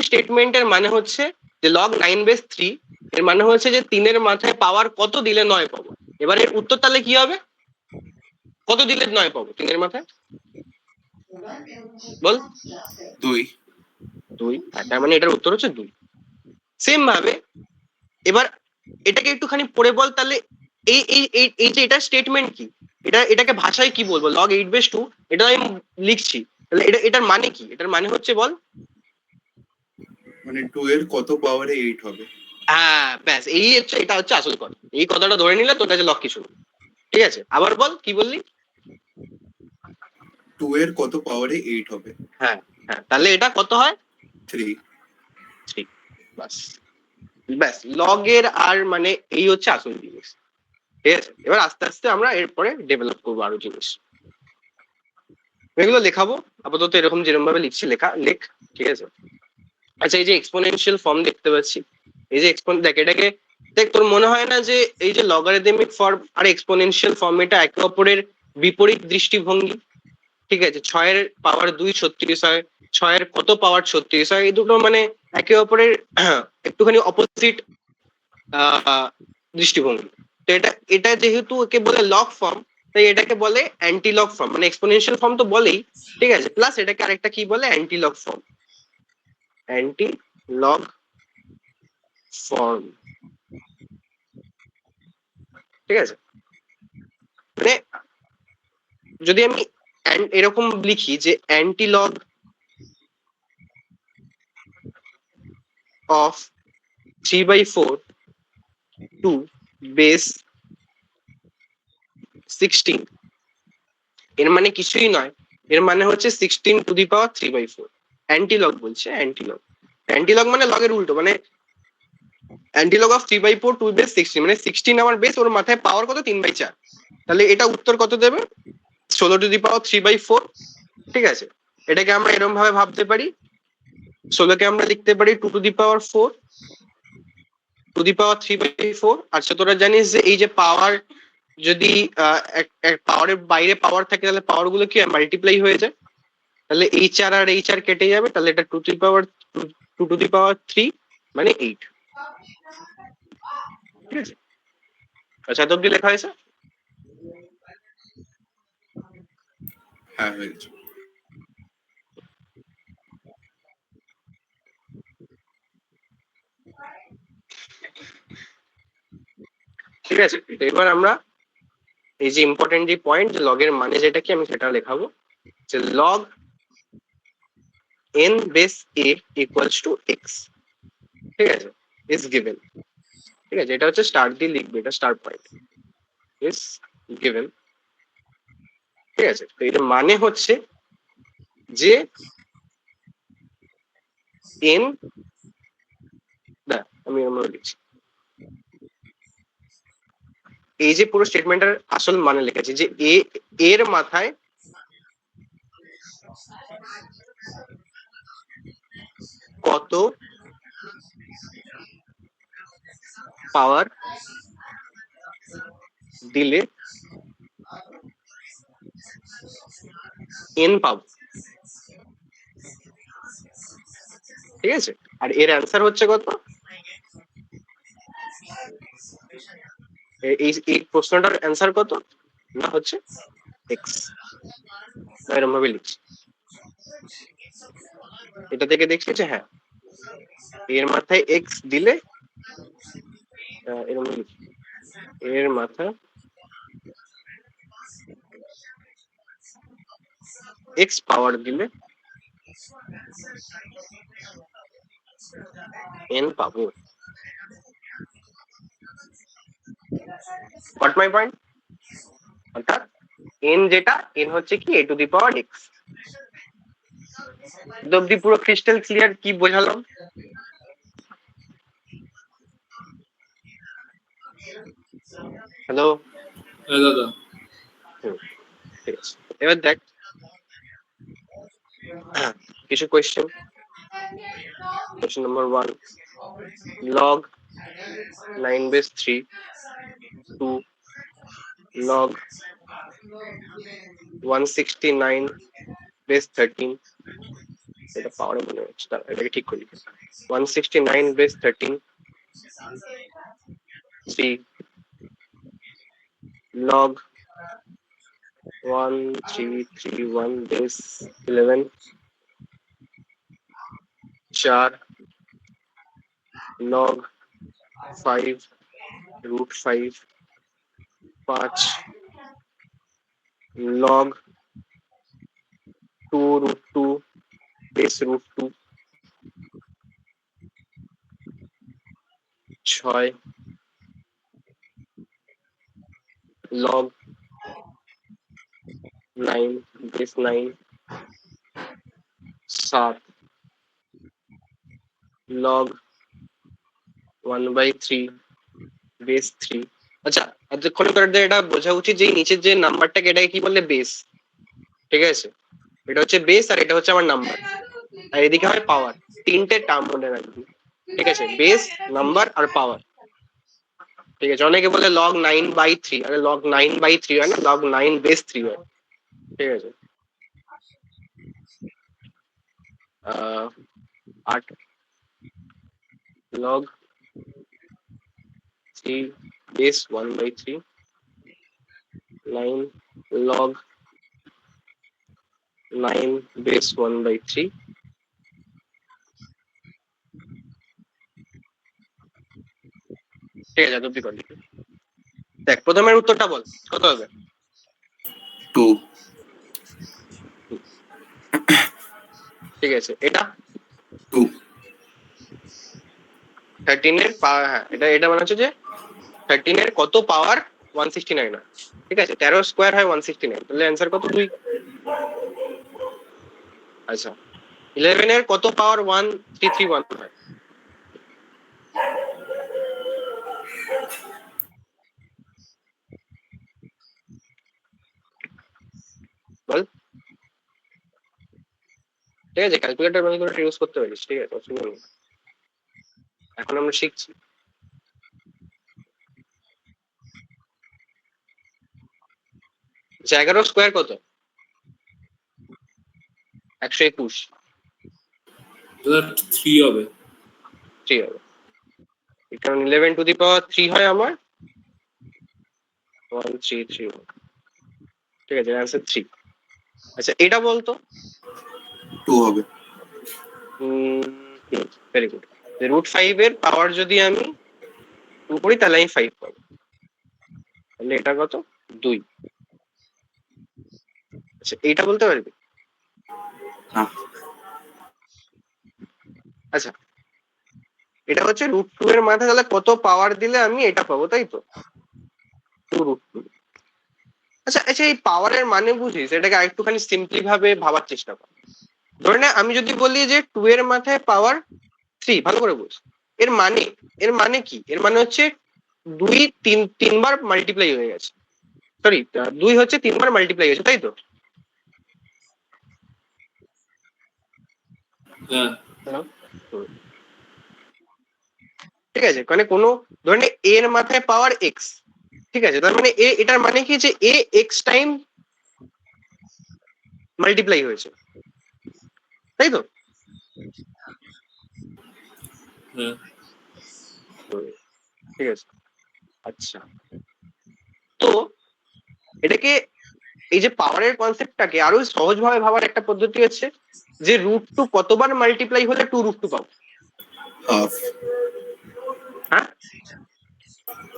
স্টেটমেন্টের মানে হচ্ছে যে লগ 9/3 এর মানে হচ্ছে যে 3-এর মাথায় পাওয়ার কত দিলে 9 পাবো। এবার এর উত্তর তাহলে কি হবে? কত দিলে 9 পাবো 3-এর মাথায়? বল। 2। তার মানে এটার উত্তর হচ্ছে 2। সেম ভাবে এবার এটাকে একটুখানি পড়ে বল তাহলে এই এই এই যে এটা স্টেটমেন্ট কি, এটাকে ভাষায় কি বলবো? লগ 8/2 এটা আমি লিখছি, তাহলে এটার মানে কি? এটার মানে হচ্ছে বল, মানে 2 এর কত পাওয়ারে 8 হবে। হ্যাঁ ব্যাস, এটা হচ্ছে আসল কথা। এই কথাটা ধরে নিলে তোর কাছে লগ কিছু না। ঠিক আছে, আবার বল কি বললি? 2 এর কত পাওয়ারে 8 হবে। হ্যাঁ হ্যাঁ, তাহলে এটা কত হয়? 3। বাস ব্যাস, লগের আর মানে এই হচ্ছে আসল জিনিস। ঠিক আছে, এবার আস্তে আস্তে আমরা এরপরে ডেভেলপ করবো আরো জিনিস, এগুলো লেখাবো। আপাতত এরকম যেরকম ভাবে লিখছি লেখ। ঠিক আছে, আচ্ছা এই যে এক্সপোনেনশিয়াল ফর্ম দেখতে পাচ্ছি, এই যে দেখ এটাকে দেখ, তোর মনে হয় না যে এই যে লগারিদমিক ফর্ম আর এক্সপোনেনশিয়াল ফর্ম এটা একে অপরের বিপরীত দৃষ্টিভঙ্গি? ঠিক আছে, 6-এর পাওয়ার 2 36 হয়, 6-এর কত পাওয়ার 36 হয়, এই দুটো মানে একে অপরের একটুখানি অপোজিট দৃষ্টিভঙ্গি। তো এটা যেহেতু একে বলে লগ ফর্ম, তাই এটাকে বলে অ্যান্টি লগ ফর্ম, মানে এক্সপোনেনশিয়াল ফর্ম তো বলেই, ঠিক আছে, প্লাস এটাকে আরেকটা কি বলে? Anti log form. Anti log form, ঠিক আছে। মানে যদি আমি এরকম লিখি যে anti log of 3/4 to base 16, এর মানে কিছুই নয়, এর মানে হচ্ছে 16 টু দি পাওয়ার 3/4। অ্যান্টিলগ বলছে, অ্যান্টিলগ মানে লগের উল্টো, মানে অ্যান্টিলগ অফ 3/4 টু বেস 16, মানে 16 আমার বেস, ওর মাথায় পাওয়ার কত? 3/4। তাহলে এটা উত্তর কত দেবে? 16 টু দি পাওয়ার 3/4। ঠিক আছে, এটাকে আমরা এরকম ভাবে ভাবতে পারি, 16কে আমরা লিখতে পারি 2 to the power 4 to the পাওয়ার 3/4। আচ্ছা তোরা জানিস যে এই যে পাওয়ার, যদি পাওয়ারের বাইরে পাওয়ার থাকে তাহলে পাওয়ার গুলো কি মাল্টিপ্লাই হয়ে যায়, তাহলে HR আর HR কেটে যাবে, তাহলে এটা 2 টু দি পাওয়ার 3 মানে 8। ঠিক আছে, আচ্ছা এত অব্দি লেখা হয়েছে? হ্যাঁ হয়েছে। ঠিক আছে, তো এবার আমরা এই যে ইম্পর্টেন্ট যে পয়েন্ট, যে লগের মানে যেটা কি, আমি সেটা লেখাবো যে log n base a equals to x। ঠিক আছে, ইজ গিভেন। ঠিক আছে, এটা হচ্ছে স্টার দিয়ে লিখবে, এটা স্টার পয়েন্ট, ইজ গিভেন। ঠিক আছে, তো এর মানে হচ্ছে যে n, আমি এরকম লিখছি, এই যে পুরো স্টেটমেন্টের আসল মানে লিখেছি যে এর মাথায় কত পাওয়ার দিলে n পাবো। ঠিক আছে, আর এর অ্যান্সার হচ্ছে কত? এই প্রশ্নটার অ্যান্সার কত না হচ্ছে এক্স। এরকম ভাবে লিখছি, এটা থেকে দেখছি যে হ্যাঁ এর মাথায় এক্স দিলে, এরকম লিখছি, এর মাথায় এক্স পাওয়ার দিলে এন পাবো। Got my point? অর্থাৎ এন যেটা, এন হচ্ছে কি a to the power x. অব্দি পুরো ক্রিস্টাল ক্লিয়ার কি বোঝালাম? হ্যালো দাদা, ঠিক আছে, এবার দেখ কিছু question. Question number 1, log 9/3 to log 169/13 এটা পাওয়ারে মনে হচ্ছে, দাঁড়া, এটাকে ঠিক করি। 169 base 13 3 log 1331 base 11 4 log 5 root 5 5 log 2 root 2 base root 2 6 log 9 base 9 7 log 1/3 base 3। আচ্ছা, এতক্ষণ করে এটা বোঝা উচিত যে এই নিচের যে নাম্বারটাকে এটাকে কি বলে, বেস। ঠিক আছে, এটা হচ্ছে বেস আর এটা হচ্ছে আমার নাম্বার, আর এদিকে হয় পাওয়ার। তিনটে টার্ম মনে রাখবি, ঠিক আছে, বেস, নাম্বার আর পাওয়ার। ঠিক আছে, অনেকে বলে লগ 9/3, আরে লগ 9/3 হয় না, লগ 9 বেস 3 হয়। ঠিক আছে, 8 log 3 base 1/3 9 log 9 base 1/3। ঠিক আছে, এত কর। দেখ, প্রথমের উত্তরটা বল, কত হবে? 2। ঠিক আছে, এটা 2। 13 এর পাওয়ার, হ্যাঁ, এটা মনে হচ্ছে যে 13 এর কত পাওয়ার 169 হয়। ঠিক আছে, 13 স্কোয়ার হয় 169, তাহলে অ্যান্সার কত? 2। আচ্ছা, 11 এর কত পাওয়ার 1331 হয়? বল। ঠিক আছে, ক্যালকুলেটর মানে করে ইউজ করতে পারিস, ঠিক আছে, অসুবিধা নেই। এখন আমরা শিখছি। আচ্ছা, 11 স্কোয়ার কত? 121। 3 হবে। 3 হবে, কারণ 11 টু দি পাওয়ার 3 হয় আমার 1331। ঠিক আছে, অ্যান্সার 3। আচ্ছা, এটা বলতো। 2 হবে। Very good. √5 এর পাওয়ার যদি আমি 2 করি তাহলে আমি 5 পাবো, তাহলে এটা কত? 2। আচ্ছা, এইটা বলতে পারবি? না। আচ্ছা, এটা হচ্ছে √2 এর মাথায় তাহলে কত পাওয়ার দিলে আমি এটা পাবো, তাই তো? 2√2। আচ্ছা আচ্ছা, এই পাওয়ারের মানে বুঝিস, এটাকে আরেকটুখানি সিম্পলি ভাবে ভাবার চেষ্টা কর। ধরে নে আমি যদি বলি যে 2 এর মাথায় পাওয়ার 3, ভালো করে বুঝ। এর মানে কি? এর মানে হচ্ছে 2 তিনবার মাল্টিপ্লাই হয়ে গেছে, সরি, 2 হচ্ছে 3বার মাল্টিপ্লাই হয়েছে, তাই তো? হ্যাঁ। ঠিক আছে, মানে কোনো ধরে এর মাথায় পাওয়ার এক্স, ঠিক আছে, তার মানে এটার মানে কি যে এ এক্স টাইম মাল্টিপ্লাই হয়েছে, তাই তো? হ্যাঁ। ঠিক আছে, আচ্ছা, তো এটাকে, এই যে পাওয়ারের কনসেপ্টটাকে আরো সহজভাবে ভাবার একটা পদ্ধতি হচ্ছে যে √2 কতবার মাল্টিপ্লাই হলে 2√2 পাবো? হাফ। হ্যাঁ,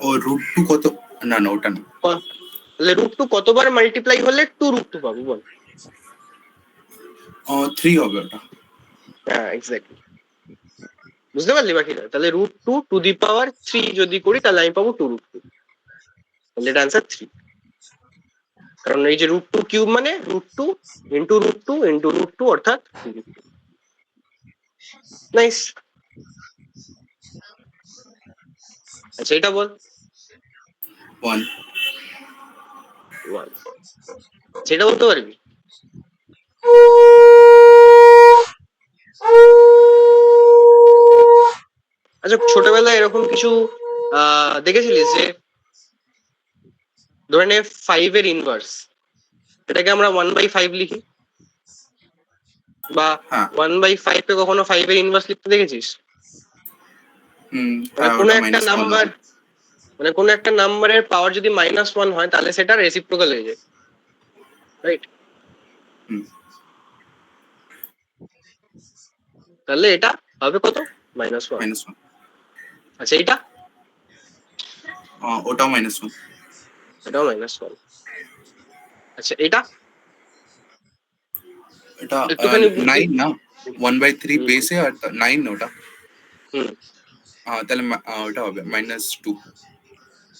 ও √2 কত? না না, ওটা না। তাহলে √2 কতবার মাল্টিপ্লাই হলে 2√2 পাবো, বল। 3 হবে ওটা। হ্যাঁ, এক্স্যাক্টলি, বুঝতে পারলি বাকিটা? তাহলে √2 টু দি পাওয়ার 3 যদি করি তাহলে আমি পাবো 2√2, তাহলে এটা অ্যান্সার 3। কারণ এই যে √2 কিউব মানে √2 ইন্টু √2 ইন্টু √2 অর্থাৎ 2√2। নাইস। আচ্ছা, এটা বল। 1। 1, সেটা বলতে পারবি? আচ্ছা, ছোটবেলায় এরকম কিছু দেখেছিলিস যে ধরে নে 5 এর ইনভার্স, এটাকে আমরা 1/5 লিখি, বা হ্যাঁ 1/5 কে কখনো 5 এর ইনভার্স লিখতে দেখেছিস? মানে হ্যাঁ কোনো ওটা একটা মাইনাস ওয়ান নাম্বার, মানে কোনো একটা নাম্বারের পাওয়ার যদি -1 হয় তাহলে সেটা রেসিপ্রোকাল হয়ে যায়, রাইট? হুম। তাহলে এটা হবে কত? -1। Minus one. আচ্ছা এইটা, ওটাও মাইনাস ওয়ান। এটাও -1। আচ্ছা এটা এটা একটুখানি বুদ্ধি। 9 না, 1/3 হুম, বেসে আর 9 না ওটা। হুম, তাহলে ওটা হবে -2।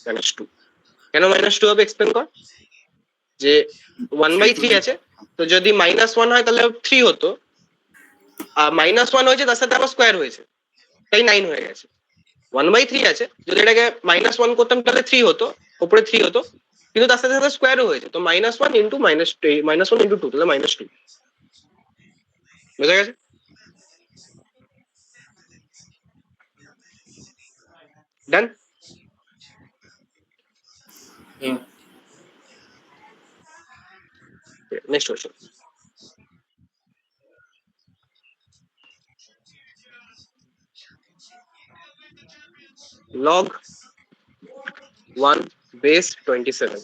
-2। কেন -2 হবে এক্সপ্লেন কর। যে 1/3 আছে, তো যদি -1 হয় তাহলে 3 হতো, আর -1 হয়েছে তার সাথে আবার স্কোয়ার হয়েছে, তাই 9 হয়ে গেছে। 1/3 আছে, যদি এটাকে -1 করতাম তাহলে 3 হতো, উপরে 3 হতো, কিন্তু তার সাথে সাথে স্কোয়ারও হয়েছে, তো -1 ইন্টু -1 ইন্টু 2 তাহলে -2। বুঝা গেছে? Done. Next question. log 1 base 27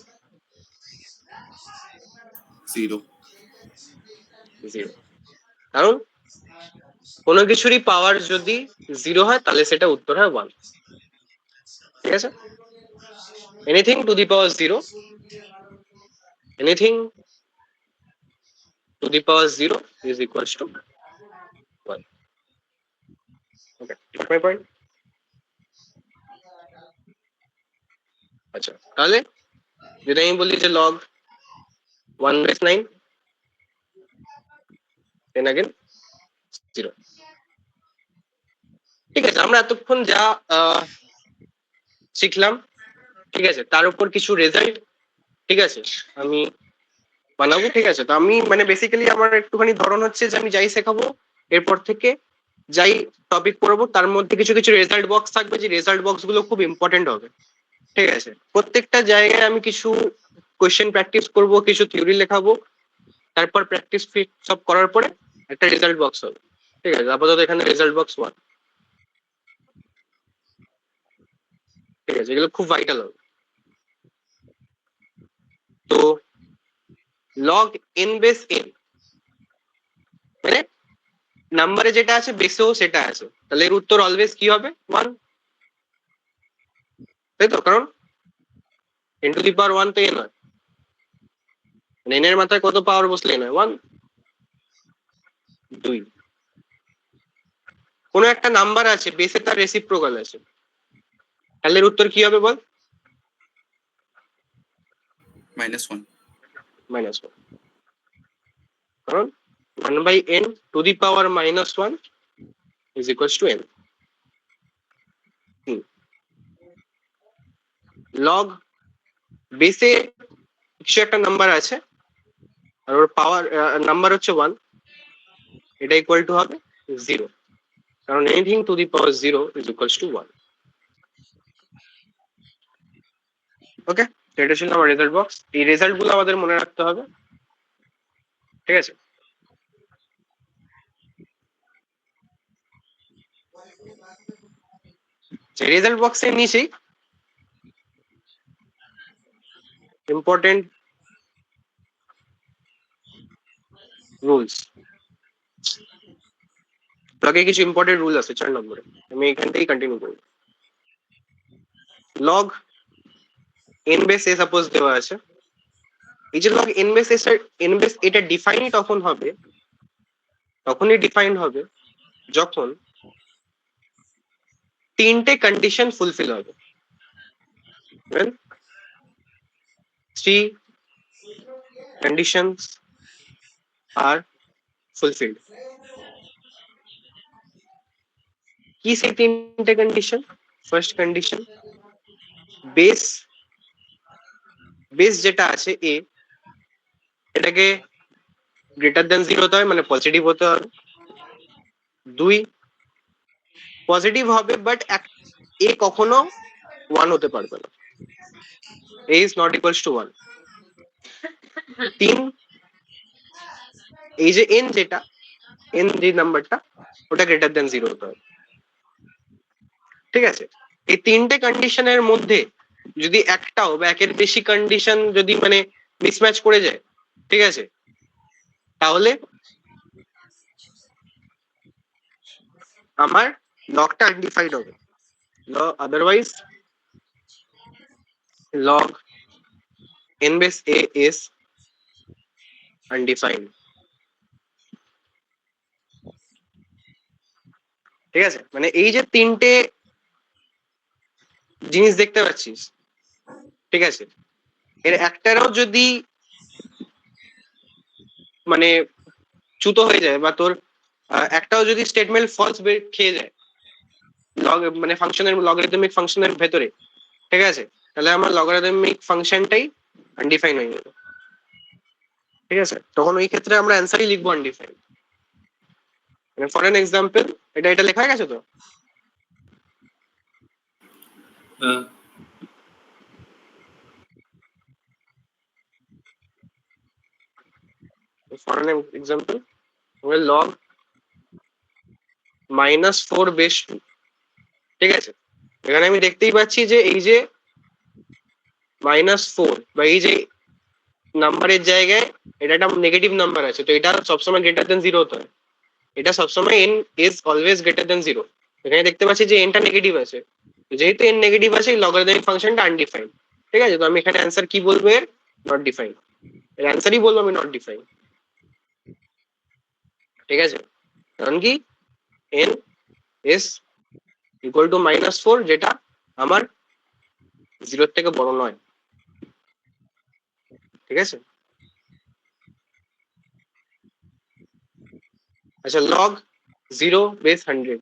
0। 0। কারণ কোনো কিছুরই পাওয়ার যদি 0 হয় তাহলে সেটা উত্তর হয় 1। ঠিক আছে? Anything to the power 0, anything to the power 0 is equals to 1. Okay, got my point? আচ্ছা তাহলে যদি আমি বলি যে log 1/9 then again 0। ঠিক আছে, আমরা এতক্ষণ যা শিখলাম, ঠিক আছে, তার উপর কিছু রেজাল্ট, ঠিক আছে, আমি বানাবো। ঠিক আছে, তো আমি মানে বেসিক্যালি আমার একটুখানি ধরন হচ্ছে যে আমি যাই শেখাবো এরপর থেকে যাই টপিক পড়বো তার মধ্যে কিছু কিছু রেজাল্ট বক্স থাকবে, যে রেজাল্ট বক্স গুলো খুব ইম্পর্টেন্ট হবে। ঠিক আছে, প্রত্যেকটা জায়গায় আমি কিছু কোয়েশ্চেন প্র্যাকটিস করব, কিছু থিওরি লেখাবো, তারপর প্র্যাকটিস ফিট সব করার পরে একটা রেজাল্ট বক্স হবে। ঠিক আছে, আপাতত এখানে রেজাল্ট বক্স 1। ঠিক আছে, এগুলো খুব ভাইটাল হবে। তো লগ n বেস n মানে নাম্বারে যেটা আছে বেসেও সেটা আছে, তাহলে এর উত্তর অলওয়েজ কি হবে? 1। তাই তো, কারণ n টু দি পাওয়ার 1 তো n হয়, n এর মাথায় কত পাওয়ার বসলে n হয়? 1। 2। কোনো একটা নাম্বার আছে বেসে তার রেসিপ্রোকাল আছে, তাহলে এর উত্তর কি হবে বল? -1। -1। কারণ 1/n two the power -1 is equals to n। Log বেসে কিছু একটা নাম্বার আছে আর ওর পাওয়ার নাম্বার হচ্ছে 1, এটা ইকুয়াল টু হবে 0, কারণ anything to the power 0 is equals to 1। ওকে, এটা ছিল আমার রেজাল্ট বক্স। এই রেজাল্ট গুলো আমাদের মনে রাখতে হবে। ঠিক আছে, রেজাল্ট বক্সের নিচেই ইম্পর্টেন্ট রুলস, লগে কিছু ইম্পর্টেন্ট রুল আছে 4 নম্বরে, আমি এখান থেকেই কন্টিনিউ করব। Log n base a suppose দেওয়া আছে, এই যে লগ n বেস এটা ডিফাইনই তখনই ডিফাইন্ড হবে যখন তিনটে কন্ডিশন ফুলফিল হবে। When 3 conditions are fulfilled। কি সেই তিনটে কন্ডিশন? ফার্স্ট কন্ডিশন, বেস যেটা আছে a এটাকে গ্রেটার দেন 0 হতে হয়, মানে পজিটিভ হতে হবে। 2, পজিটিভ হবে বাট a কখনো 1 হতে পারবে না, a is not equals to 1। 3, এই যে n যেটা এন যে নাম্বারটা ওটা গ্রেটার দেন 0 হতে হবে। ঠিক আছে, এই তিনটে কন্ডিশনের মধ্যে যদি একটাও বা একের বেশি কন্ডিশন যদি মানে মিসম্যাচ করে যায়, ঠিক আছে, তাহলে আমার লগটা আনডিফাইন্ড হবে। Otherwise log n base a is undefined। ঠিক আছে, মানে এই যে তিনটে জিনিস দেখতে পাচ্ছিস, ঠিক আছে, এর একটারও যদি মানে চ্যুত হয়ে যায় বা তোর একটাও যদি স্টেটমেন্ট ফলস খেয়ে যায় লগ মানে ফাংশনের লগারিদমিক ফাংশনের ভেতরে, ঠিক আছে, তাহলে আমার লগারিদমিক ফাংশনটাই আনডিফাইন হয়ে যাবে। ঠিক আছে, তখন ওই ক্ষেত্রে আমরা অ্যান্সারই লিখবো আনডিফাইন। মানে ফর এন এক্সাম্পল, এটা লেখা হয়ে গেছে তো? হ্যাঁ for an example log -4 base 2। ঠিক আছে, এখানে আমি দেখতেই পাচ্ছি যে এই যে -4 বা এই যে নাম্বারের জায়গায় এটা একটা নেগেটিভ নাম্বার আছে, তো এটা সবসময় গ্রেটার দেন 0 হতে হয়। এটা সবসময় n is always greater than 0। এখানে দেখতে পাচ্ছি যে n টা নেগেটিভ আছে, যেহেতু n নেগেটিভ আছে এই লগারিদমিক ফাংশনটা আনডিফাইন্ড। ঠিক আছে, তো আমি এখানে অ্যান্সার কি বলবো? এর নট ডিফাইন্ড। এর অ্যান্সারই বলবো আমি নট ডিফাইন্ড। ঠিক আছে, কারণ কি n ইজ ইকুয়াল টু -4, যেটা আমার 0 থেকে বড় নয়। ঠিক আছে, আচ্ছা log 0 বেস 100।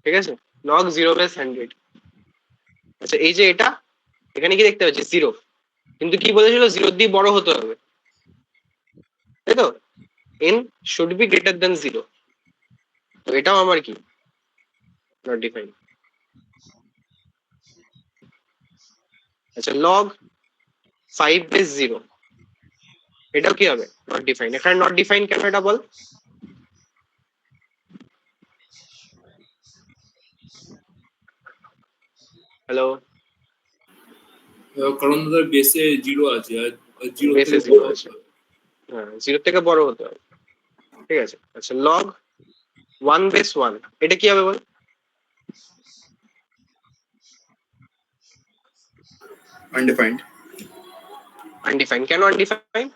ঠিক আছে, log 0 বেস 100। আচ্ছা এই যে এটা এখানে কি দেখতে পাচ্ছি 0, কিন্তু কি বলেছিল 0 দিয়ে বড় হতে হবে, তাই তো? n should be greater than 0। তো এটাও আমার কি নট ডিফাইন্ড। আচ্ছা log 5 বেস 0, এটাও কি হবে? Not defined. এখানে নট ডিফাইন্ড কেন এটা বল? হ্যালো, কারণ তাদের বেসে 0 আছে আর 0 বেসে থেকে 0 বড় আছে, হতে হবে। হ্যাঁ 0 থেকে বড় হতে হবে। ঠিক আছে, আচ্ছা log 1 বেস 1, এটা কি হবে বল? আনডিফাইন্ড। আনডিফাইন্ড কেন? আনডিফাইন্ড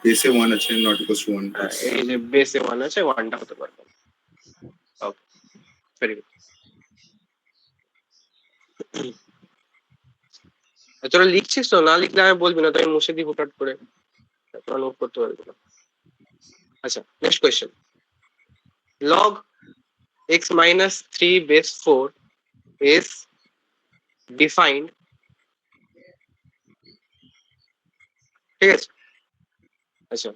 বেসে 1 আছে, নট ইকুয়ালস টু 1 প্লাস। এই যে বেসে 1 আছে, 1টা হতে পারবে। ওকে, ভেরি গুড। তোরা লিখছিস তো? না লিখলে আমি বলবি না, তো আমি মুছে দিই হুটহাট করে, তোরা নোট করতে পারবি না। আচ্ছা next question, log x minus 3 base 4 is defined। ঠিক আছে, আচ্ছা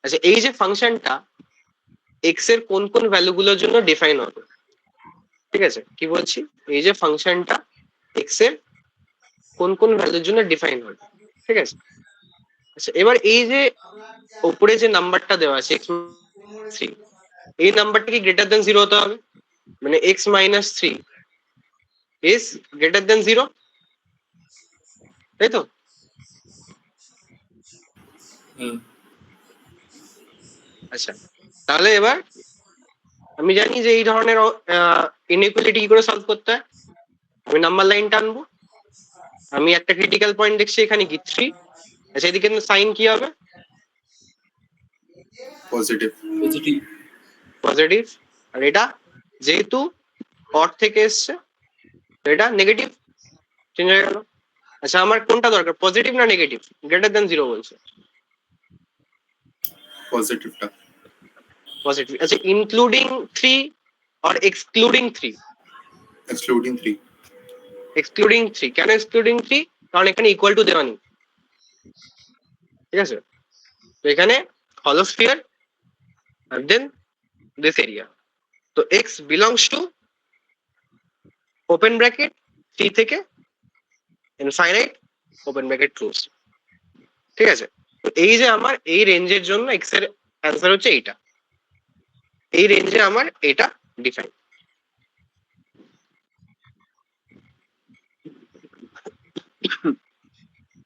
আচ্ছা এই যে ফাংশনটা x এর কোন কোন ভ্যালুগুলোর জন্য ডিফাইন হবে? ঠিক আছে, কি বলছি, এই যে ফাংশনটা x এর কোন কোন ভ্যালুর জন্য ডিফাইন হবে? ঠিক আছে, আচ্ছা এবার এই যে উপরে যে নাম্বারটা দেওয়া আছে x-3, এই নাম্বারটা কি গ্রেটার দেন 0 হতে হবে? মানে x minus 3 is greater than 0, তাই তো? হ্যাঁ আচ্ছা তাহলে এবার আমি জানি যে এই ধরনের ইনইকুয়ালিটি কি করে সলভ করতে হয়। আমি নাম্বার লাইন টানবো, আমি একটা ক্রিটিক্যাল পয়েন্ট দেখছি এখানে কি 3। আচ্ছা এদিকে সাইন কি হবে? পজিটিভ। পজিটিভ। পজিটিভ। আর এটা যেহেতু অর থেকে এসছে, তো এটা নেগেটিভ চেঞ্জ হয়ে গেল। আচ্ছা আমার কোনটা দরকার, পজিটিভ না নেগেটিভ? গ্রেটার দেন 0 বলছে। পজিটিভটা। পজিটিভ। আচ্ছা including 3 or excluding 3? Excluding 3। Excluding 3 কেন? এক্সক্লুডিং 3 কারণ এখানে ইকুয়াল টু দেওয়া নেই। ঠিক আছে, তো এখানে হলো sphere and then this area, তো x belongs to open bracket 3 থেকে infinite open bracket close। ঠিক আছে, এই যে আমার এই রেঞ্জের জন্য এক্স এর অ্যান্সার হচ্ছে এইটা, এই রেঞ্জে আমার এটা ডিফাইন।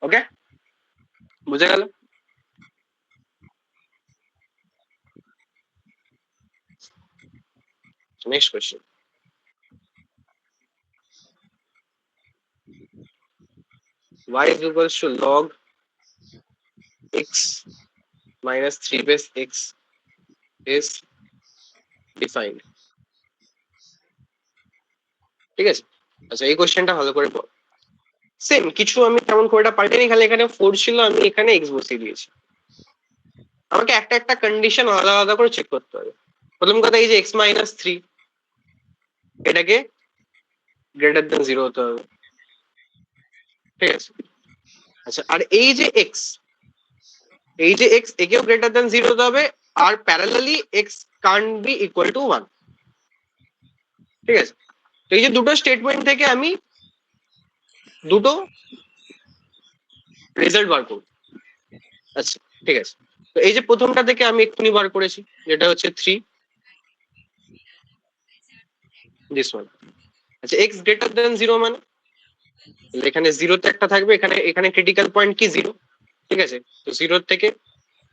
ওকে, বুঝে গেল? Next question, y is equals to log x minus 3 base x is defined. ঠিক আছে, আচ্ছা এই কোয়েশ্চেনটা ভালো করে পড়। সেম কিছু আমি তেমন খুব একটা পাল্টাইনি, খালি এখানে 4 ছিল, আমি এখানে x বসিয়ে দিয়েছি। আমাকে একটা একটা কন্ডিশন আলাদা আলাদা করে চেক করতে হবে। প্রথম কথা, এই যে x মাইনাস 3, এটাকে গ্রেটার দেন 0 হতে হবে। ঠিক আছে, আচ্ছা আর এই যে x, এই যে x একেও গ্রেটার দেন 0 হতে হবে, আর parallelly x can't be equal to 1। ঠিক আছে, তো এই যে দুটো স্টেটমেন্ট থেকে আমি দুটো রেজাল্ট বার করব। আচ্ছা ঠিক আছে, তো এই যে প্রথমটা থেকে আমি এক্ষুনি বার করেছি, যেটা হচ্ছে 3 দিস ওয়ান। আচ্ছা এক্স গ্রেটার দেন 0 মানে এখানে 0 তে একটা থাকবে, এখানে এখানে ক্রিটিক্যাল পয়েন্ট কি 0। ঠিক আছে, তো 0 থেকে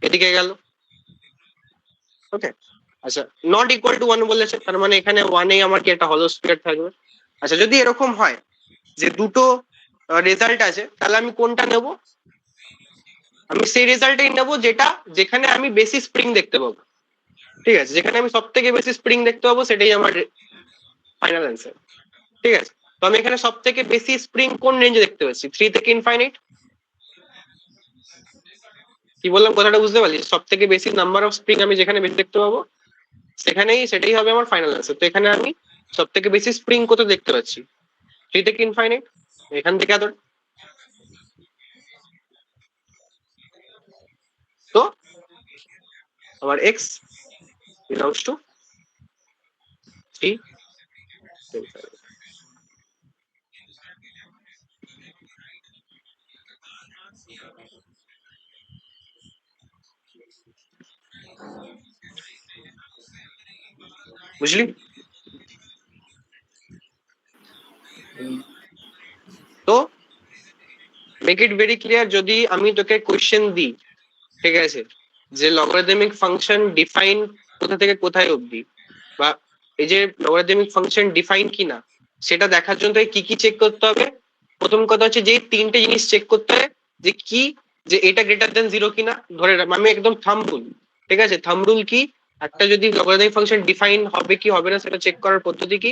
এদিকে গেল। ওকে, আচ্ছা নট ইকুয়াল টু 1 বলেছে, তার মানে এখানে 1 এ আমার কি একটা হলো স্কয়ার থাকবে। আচ্ছা যদি এরকম হয় যে দুটো রেজাল্ট আছে, তাহলে আমি কোনটা নেব? আমি সেই রেজাল্টটাই নেব যেটা, যেখানে আমি বেশি স্প্রিং দেখতে পাবো। ঠিক আছে, যেখানে আমি সব থেকে বেশি স্প্রিং দেখতে পাবো সেটাই আমার ফাইনাল অ্যান্সার। ঠিক আছে, তো আমি এখানে সব থেকে বেশি স্প্রিং কোন রেঞ্জে দেখতে পাচ্ছি? 3 থেকে ইনফাইনাইট। কি বললাম কথাটা বুঝতে পারলি? সব থেকে বেশি নাম্বার অফ স্প্রিং আমি যেখানে বেশি দেখতে পাবো সেখানেই, সেটাই হবে আমার ফাইনাল অ্যান্সার। তো এখানে আমি সব থেকে বেশি স্প্রিং কোথায় দেখতে পাচ্ছি? 3 থেকে ইনফাইনাইট, এখান থেকে এত। তো আমার x belongs to 3 to infinite. বুঝলি? তো মেক ইট ভেরি ক্লিয়ার, যদি আমি তোকে কোয়েশ্চেন দিই, ঠিক আছে, যে লগারিদমিক ফাংশন ডিফাইন কোথা থেকে কোথায় অবধি, বা এই যে লগারিদমিক ফাংশন ডিফাইন কিনা সেটা দেখার জন্য তোকে কি কি চেক করতে হবে? প্রথম কথা হচ্ছে যে তিনটে জিনিস চেক করতে হবে, যে কি, যে এটা গ্রেটার দেন 0 কিনা। ধরে আমি একদম থাম্ব রুল, ঠিক আছে, থাম্ব রুল কি, একটা যদি লগারিদমিক ফাংশন ডিফাইন হবে কি হবে না সেটা চেক করার পদ্ধতি কি?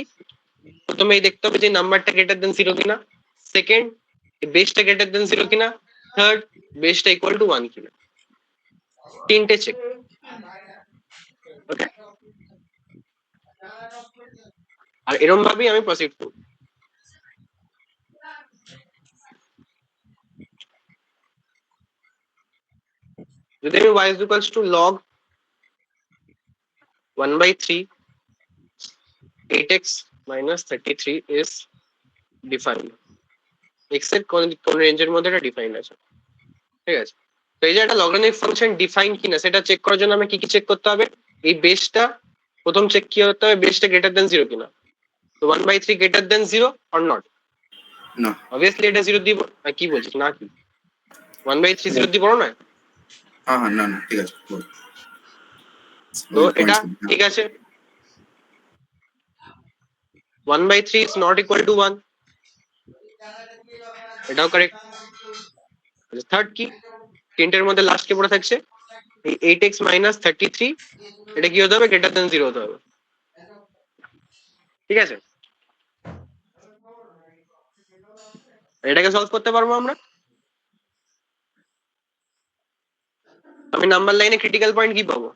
প্রথমে দেখতে হবে যে নাম্বারটা গ্রেটার দেন 0 কিনা, সেকেন্ড বেসটা গ্রেটার দেন 0 কিনা, থার্ড বেসটা ইকুয়াল টু 1 কিনা। তিনটে চেক। ওকে, আর এরকম ভাবেই আমি প্রসিড করব। যদি আমি y is equals to log 1/3 8x minus 33 is defined, x এর কোন রেঞ্জের মধ্যে এটা ডিফাইন্ড আছে। ঠিক আছে, তো এই যে একটা লগারিদমিক ফাংশন ডিফাইন কিনা সেটা চেক করার জন্য আমি কি কি চেক করতে হবে? এই বেসটা প্রথম চেক কি হতে হবে, বেসটা গ্রেটার দেন 0 কিনা। তো 1/3 গ্রেটার দেন 0 অর নট? না। অবভিয়াসলি এটা 0 দিব। কি বলছিস না কি? 1/3 0 দিয়ে বড় নয়? হ্যাঁ হ্যাঁ, না না, ঠিক আছে বল। তো এটা ঠিক আছে, 1/3 is not equal to 1, এটাও কারেক্ট। থার্ড কি, তিনটের মধ্যে লাস্ট কে পড়ে থাকছে এই 8x minus 33, এটা কি হতে হবে? গ্রেটার দেন 0 হতে হবে। ঠিক আছে, এটাকে সলভ করতে পারবো আমরা। আমি নাম্বার লাইনে ক্রিটিক্যাল পয়েন্ট কি পাবো?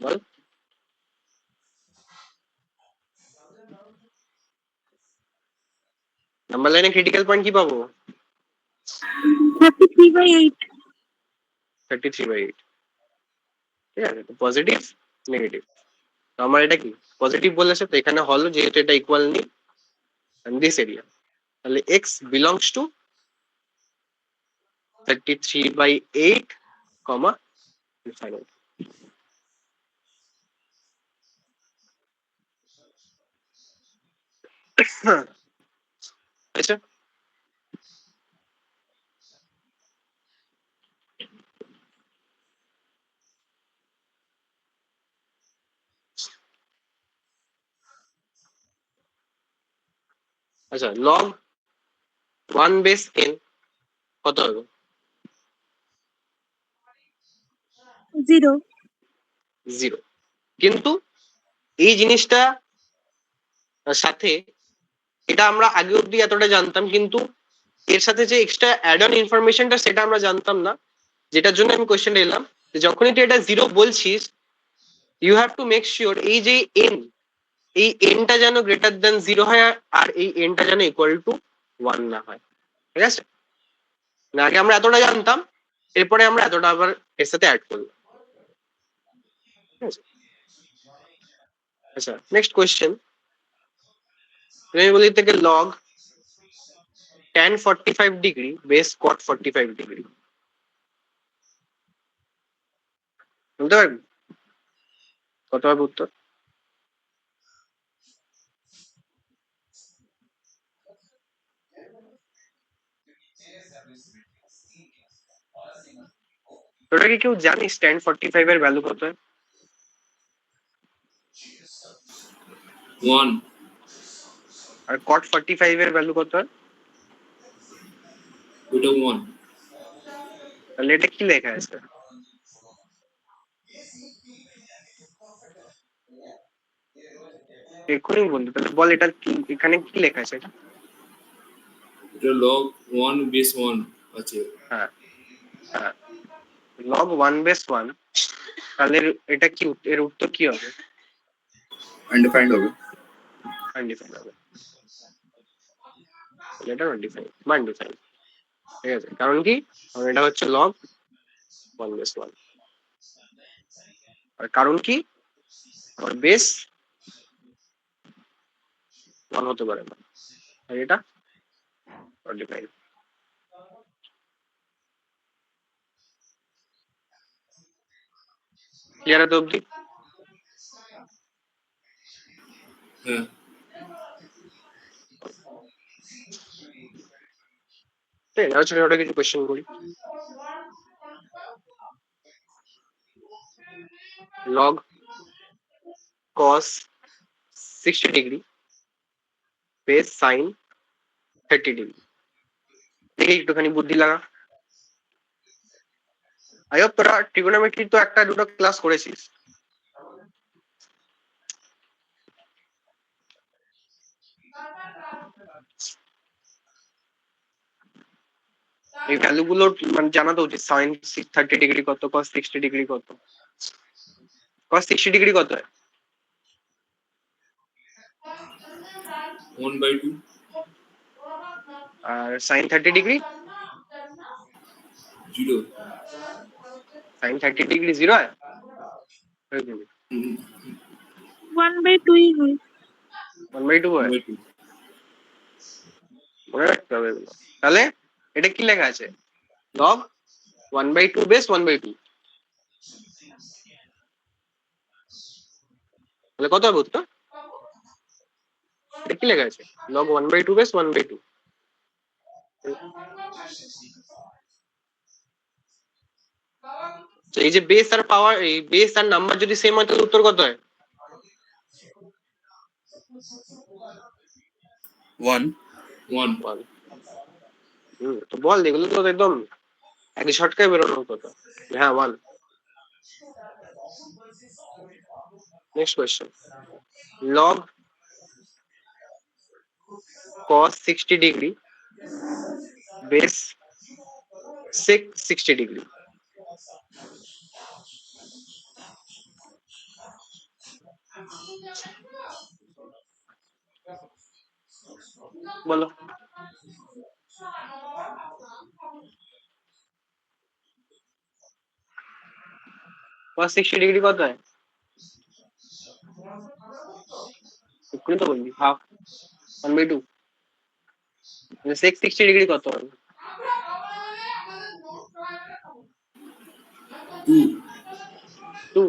বল, নাম্বার লাইনে ক্রিটিক্যাল পয়েন্ট কি পাবো? 33/8. 33/8। ঠিক আছে, পজিটিভ নেগেটিভ, তো আমার এটা কি পজিটিভ বলেছে, তো এখানে হলো যেহেতু এটা ইকুয়াল নি দিস এরিয়া। তাহলে x belongs to 33/8, comma infinity. আচ্ছা, আচ্ছা, log 1/n কত হবে? 0. 0। কিন্তু এই জিনিসটা সাথে এটা আমরা আগে অব্দি এতটা জানতাম, কিন্তু এর সাথে যে এক্সট্রা অ্যাড অন ইনফরমেশনটা সেটা আমরা জানতাম না, যেটার জন্য আমি কোয়েশ্চেনটা এলাম। যখনই তুই এটা 0 বলছিস, you have to make sure এই যে এন, এই এনটা যেন গ্রেটার দেন 0 হয়, আর এই এনটা যেন ইকুয়াল টু 1 না হয়। ঠিক আছে? না, আগে আমরা এতটা জানতাম, এরপরে আমরা এতটা আবার এর সাথে অ্যাড করলাম। ঠিক আছে? আচ্ছা, নেক্সট কোয়েশ্চেন। তুমি বলি থেকে log tan 45 degree base cot 45 degree, বলতে পারবি কত হবে উত্তর? তোরা কি কেউ জানিস tan 45 এর ভ্যালু কত হয়? 1. আর cot 45 এর ভ্যালু কত হয়? ওটা 1. তাহলে এটা কি লেখা আছে? এক্ষুনি বলতে, তাহলে বল এটা এখানে কি লেখা আছে? এটা এটা log 1 base 1 আছে। হ্যাঁ, হ্যাঁ, log 1/1। তাহলে এটা কি এর উত্তর কি হবে? আনডিফাইন্ড হবে। আনডিফাইন্ড হবে। তাহলে এটা আনডিফাইন্ড বা আনডিফাইন্ড। ঠিক আছে, কারণ কি? কারণ এটা হচ্ছে log 1/1। আর কারণ কি? আর বেস 1 হতে পারে না, আর এটা আনডিফাইন্ড। ক্লিয়ার তো অব্দি? হ্যাঁ। ঠিক আছে, ছোট ছোট কিছু কোয়েশ্চেন করি। log cos 60 degree base sin 30 degree. দেখি একটুখানি বুদ্ধি লাগা। আয়ব, তোরা ট্রিগোনোমেট্রি তো একটা দুটো ক্লাস করেছিস। এই ভ্যালু গুলো মানে জানা তো উচিত। sin 30 ডিগ্রি কত, cos 60 ডিগ্রি কত? cos 60 ডিগ্রি কত হয়? 1/2. আর sin 30 ডিগ্রি? 0. sin 30 ডিগ্রি 0 হয়? 1/2 হয়। 1/2 হয়? 1/2. মনে রাখতে হবে এগুলো। তাহলে এটা কি লেখা আছে? log 1/2 base 1/2। তাহলে কত হবে উত্তর? এটা কি লেখা আছে? log 1/2 base 1/2। এই যে বেস আর পাওয়ার, এই বেস আর নাম্বার যদি সেম হয় তাহলে উত্তর কত হয়? 1. 1. 1। তো বল, এগুলো তো একদম একই শর্টকাটে বেরোনোর কথা। হ্যাঁ, 1। Next question. log cos 60 degree base sec 60 degree. বলো। cos 60 ডিগ্রি কত হয়? এক্ষুনি তো বলবি, হাফ 1/2। sec 60 ডিগ্রি কত হয়? 2 2।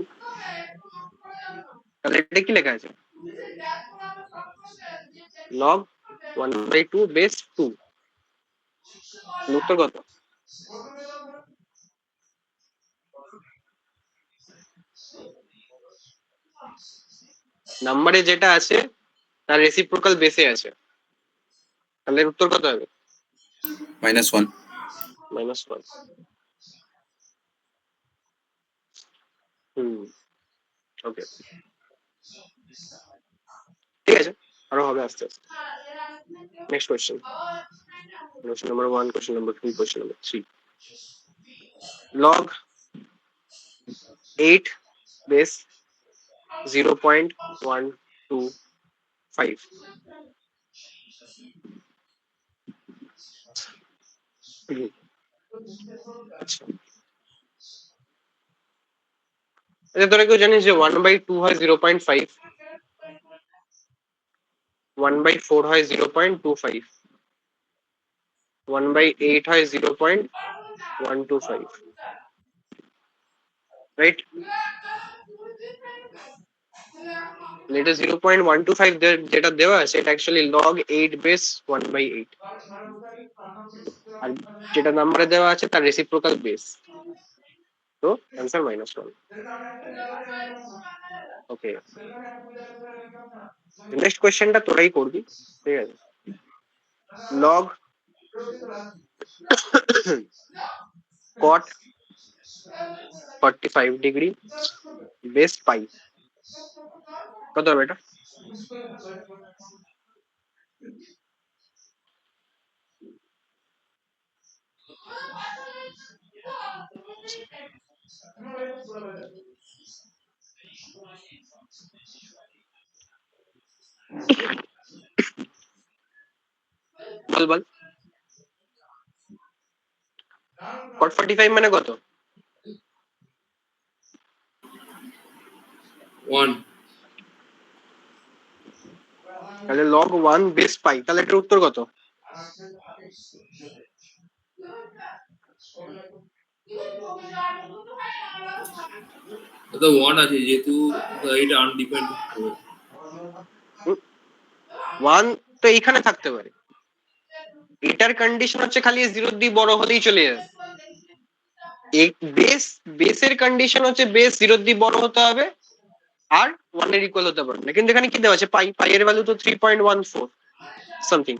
তাহলে এটা কি লেখা আছে? log 1/2 base 2। উত্তর কত? নাম্বারে যেটা আছে তার রেসিপ্রোকাল বেসে আছে, তাহলে উত্তর কত হবে? -1 -1। ওকে, ঠিক আছে, আরো হবে আস্তে আস্তে। Next question, question number 1, question number 2, question number 3। log 8 base 0.125। আচ্ছা, আচ্ছা তোরা কেউ জানিস যে 1/2 হয় 0.5, 1/4 হয় 0.25, 1/8 হয় 0.125, রাইট? এটা 0.125 যেটা দেওয়া আছে এটা অ্যাকচুয়ালি log 8 বেস 1/8, আর যেটা নাম্বারে দেওয়া আছে তার রেসিপ্রোকাল বেস, তো অ্যান্সার -1। ওকে, নেক্সট কোয়েশ্চেনটা তোরাই করবি, ঠিক আছে? log cot 45 ডিগ্রি বেস পাই কত হবে এটা? বল বল, cot 45 মানে কত? 1 তাহলে log 1 বেস পাই, তাহলে এটার উত্তর কত? তো 1 আছে যেহেতু এটা আনডিফাইন্ড হবে। 1 তো এইখানে থাকতে পারে, এটার কন্ডিশন হচ্ছে খালি 0 দিয়ে বড় হলেই চলে যাবে। এই বেসের কন্ডিশন হচ্ছে বেস 0 দিয়ে বড় হতে হবে আর 1 এর ইকুয়াল হতে পারবে না, কিন্তু এখানে কি দেওয়া আছে পাই এর ভ্যালু তো 3.14 সামথিং,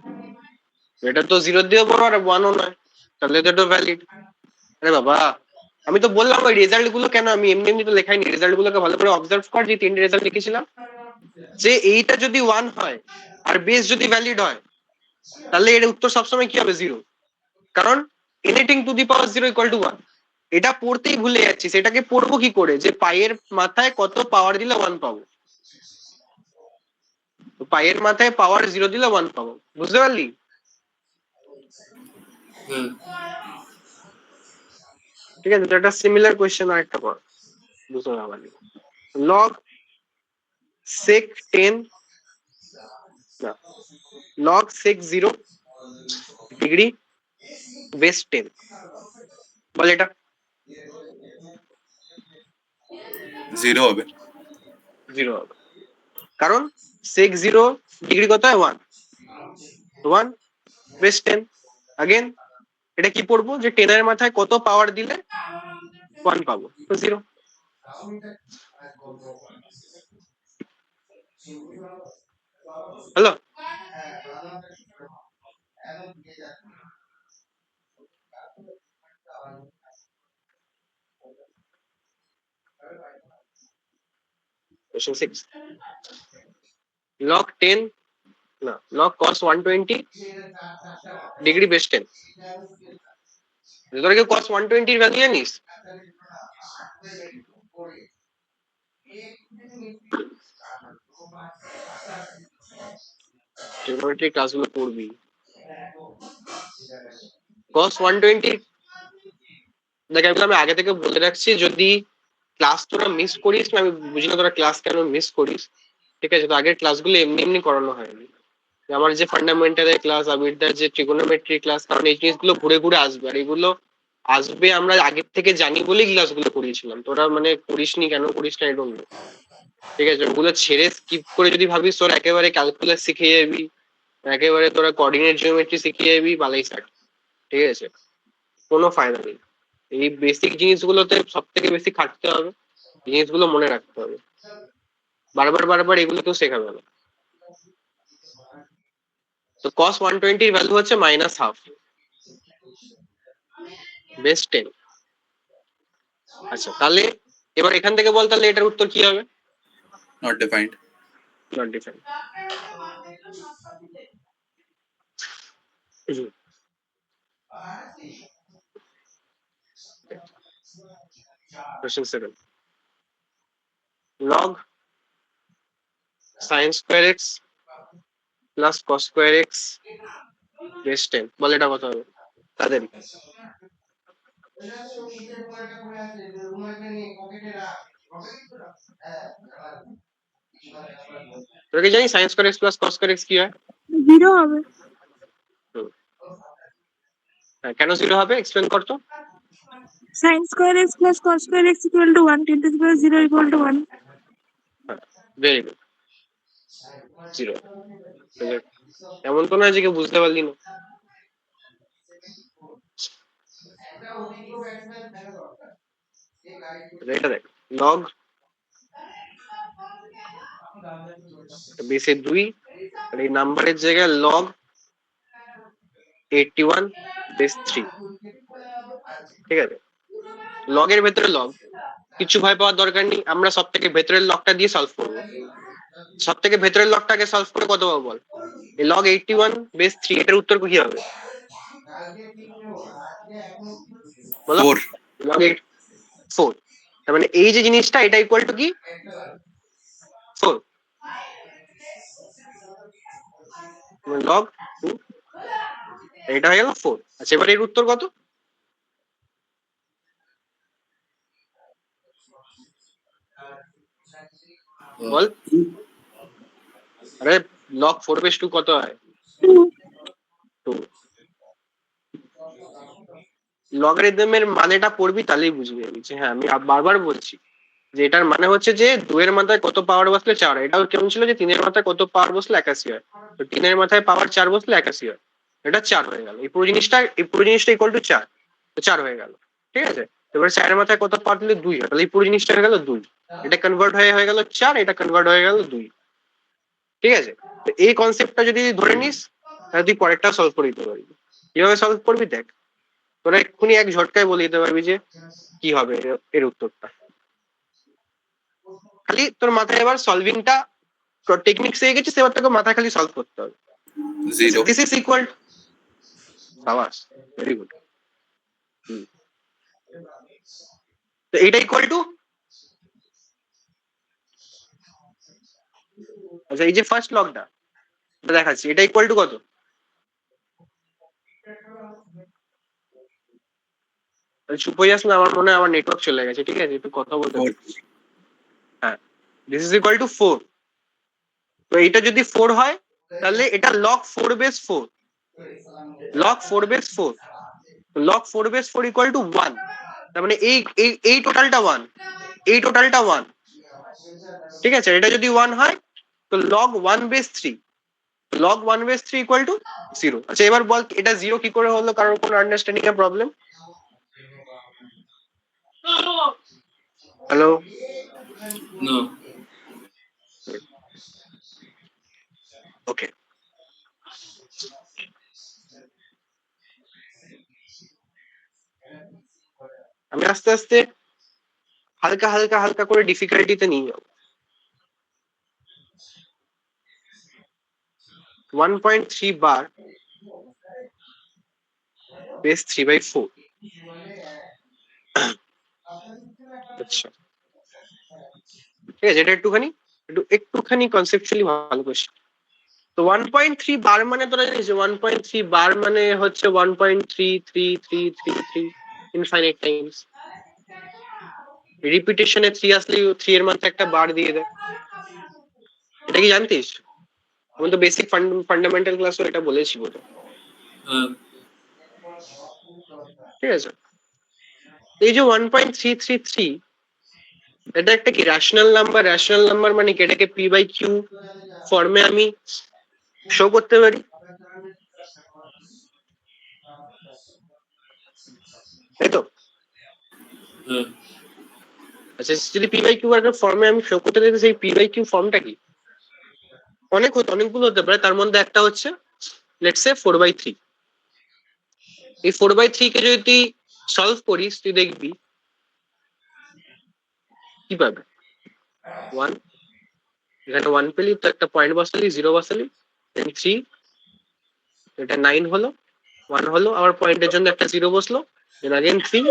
এটা তো 0 দিয়েও বড় আর 1 ও নয়, তাহলে তো এটা ভ্যালিড। আরে বাবা, আমি তো বললাম ওই রেজাল্ট গুলো কেন আমি এমনি এমনি তো লেখাইনি, রেজাল্ট গুলোকে ভালো করে অবজার্ভ কর, যে 3টে রেজাল্ট লিখেছিলাম, যে এইটা যদি 1 হয় আর বেস যদি ভ্যালিড হয় তাহলে এর উত্তর সবসময় কি হবে? 0, কারণ anything to the power 0 equal to 1। এটা পড়তেই ভুলে যাচ্ছি, সেটাকে পড়বো কি করে, যে পাইয়ের মাথায় কত পাওয়ার দিলে 1 পাবো, পাইয়ের মাথায় পাওয়ার 0 দিলে 1 পাবো, বুঝতে পারলি? হ্যাঁ ঠিক আছে, তো একটা সিমিলার কোয়েশ্চেন আরেকটা পড়, বুঝতে পারলি? log sec 10 না, log sec 0 ডিগ্রি বেস 10, বল এটা। 0 হবে। 0 হবে, কারণ sec 0 ডিগ্রি কত হয়? 1 বেস 10। अगेन এটা কি পড়বো, যে 10 এর মাথায় কত পাওয়ার দিলে 1 পাবো, তো 0। হ্যালো, কোশ্চেন 6, log 10 না, log cos 120 ডিগ্রি বেস 10। তোরা কেউ cos 120 এর ভ্যালু জানিস? ট্রিগোনোমেট্রি ক্লাসগুলো পড়বি। cos 120 দেখ আমি আগে থেকে বলে রাখছি, যদি ক্লাস তোরা মিস করিস না, আমি বুঝি না তোরা ক্লাস কেন মিস করিস, ঠিক আছে? তো আগের ক্লাসগুলো এমনি এমনি করানো হয়নি, আমার যে ফান্ডামেন্টালের ক্লাস, আবিরদার যে ট্রিগোনোমেট্রি ক্লাস, কারণ এই জিনিসগুলো ঘুরে ঘুরে আসবে, আর এগুলো আসবে আমরা আগের থেকে জানি বলেই ক্লাসগুলো করিয়েছিলাম। তোরা মানে করিসনি, কেন করিস না, এটা ঠিক আছে? ওগুলো ছেড়ে স্কিপ করে যদি ভাবিস তোর একেবারে ক্যালকুলাস শিখে যাবি, একেবারে তোরা কোঅর্ডিনেট জিওমেট্রি শিখে যাবি, বালাই স্টার্ট। ঠিক আছে? কোনো ফায়দা নেই। এই বেসিক জিনিসগুলোতে সব থেকে বেশি খাটতে হবে, জিনিসগুলো মনে রাখতে হবে, বারবার বারবার এগুলো কেউ শেখাবে না। তো cos 120 এর ভ্যালু হচ্ছে -½ বেস 10। আচ্ছা, তাহলে এবার এখান থেকে বল, তাহলে এটার উত্তর কি হবে? Not defined. Not defined. Question 7. Log sin square x plus cos square x base 10, বল এটা কত হবে তাদের? তোরা কি জানিস sin square x plus cos square x কি হয়? 0 হবে। হ্যাঁ, কেন 0 হবে এক্সপ্লেন কর তো। sin square x plus cos square x equal to 1, 10 to the power 0 equal to 1. Very good, 0। এমন তো না যে কেউ বুঝতে পারলি না। এটা দেখ, লগ বেসে 2 আর এই নাম্বারের জায়গায় লগ 81 বেস 3। ঠিক আছে? লগের ভেতরে লগ, কিছু ভয় পাওয়ার দরকার নেই, আমরা সব থেকে ভেতরের লগটা দিয়ে সলভ করবো। সব থেকে ভেতরের লগটাকে সলভ করে কত পাবো বল? এই লগ 81 বেস 3, এটার উত্তর কি হবে বলো? 4। লগ 4। তার মানে এই যে জিনিসটা, এটা ইকুয়াল টু কি 4, লগ 2, এটা হয়ে গেল 4। আচ্ছা, এবার এর উত্তর কত বল? আরে লগ 4 বেস 2 কত হয়? 2। লগারিদমের মানেটা পড়বি, তাহলেই বুঝবি যে হ্যাঁ, আমি বারবার বলছি যে এটার মানে হচ্ছে যে 2 এর মাথায় কত পাওয়ার বসলে 4 হয়। এটাও কেমন ছিল যে 3 এর মাথায় কত পাওয়ার বসলে 81 হয়, তো 3 এর মাথায় পাওয়ার 4 বসলে 81 হয়, এটা 4 হয়ে গেল। এই পুরো জিনিসটা ইকুয়াল টু 4, তো 4 হয়ে গেল। ঠিক আছে? এবার 4 এর মাথায় কত পাওয়ার দিলে 2 হয়, তাহলে এই পুরো জিনিসটা হয়ে গেল 2। এটা কনভার্ট হয়ে গেল 4, এটা কনভার্ট হয়ে গেল 2। ঠিক আছে? তো এই কনসেপ্টটা যদি ধরে নিস, তাহলে তুই পরেরটা সলভ করে দিতে পারবি। কিভাবে সলভ করবি দেখ, তোরা এক্ষুনি এক ঝটকায় বলে দিতে পারবি যে কি হবে এর উত্তরটা। খালি তোর মাথায় এবার সলভিংটা টেকনিক শিখে গেছিস, এবার তোকে মাথায় খালি সলভ করতে হবে। 0। দিস ইজ ইকুয়াল, সাবাস, ভেরি গুড। তো এটা ইকুয়াল টু, আচ্ছা এই যে ফার্স্ট লগটা দেখাচ্ছি, এটা ইকুয়াল টু কত? চুপ হয়ে যাস না, আমার মনে হয় আমার নেটওয়ার্ক চলে গেছে। ঠিক আছে, একটু কথা বলতে দে। হ্যাঁ, দিস ইজ ইকুয়াল টু 4। তো এটা যদি 4 হয়, তাহলে এটা log 4 base 4, log 4 base 4, log 4 base 4 equal to 1। তার মানে এই টোটালটা 1, এই টোটালটা 1। ঠিক আছে? এটা যদি 1 হয়, তো log 1 base 3, log 1 base 3 equal to 0। আচ্ছা, এবার বল এটা 0 কি করে হলো? কারোর কোনো আন্ডারস্ট্যান্ডিং এর প্রবলেম? হ্যালো? No. ওকে, আমি আস্তে আস্তে হালকা হালকা হালকা করে ডিফিকাল্টিতে নিয়ে যাবো। 1.3 বার বেস 3/4। আচ্ছা, ঠিক আছে, এটা একটুখানি কনসেপচুয়ালি ভালো কোশ্চেন। তো 1.3 বার মানে তোরা জানিস 1.3 বার মানে হচ্ছে 1.333333 ইনফাইনাইট টাইমস। রিপিটেশনে 3 আসলে 3 এর মাঝে একটা বার দিয়ে দেয়। এটা কি জানতিস? আমি তো বেসিক ফান্ডামেন্টাল ক্লাসও এটা বলেছি বলে, হ্যাঁ ঠিক আছে। এই যে 1.333 এটা একটা কি রেশনাল নাম্বার মানে কি এটাকে পি বাই কিউ ফর্মে আমি শো করতে পারি, তাই তো? হ্যাঁ আচ্ছা, যদি পি বাই কিউ একটা ফর্মে আমি শো করতে চাই, সেই পি বাই কিউ ফর্মটা কি? অনেকগুলো হতে পারে, তার মধ্যে একটা হচ্ছে লেটস সে 4/3। এই 4/3 কে যদি তুই সলভ করিস তুই দেখবি কি পাবে। 1, এখানে 1 পেলি তো একটা পয়েন্ট বসালি, 0 বসালি, দেন 3, এটা 9 হলো, 1 হলো, আবার পয়েন্টের জন্য একটা 0 বসলো, দেন अगेन 3।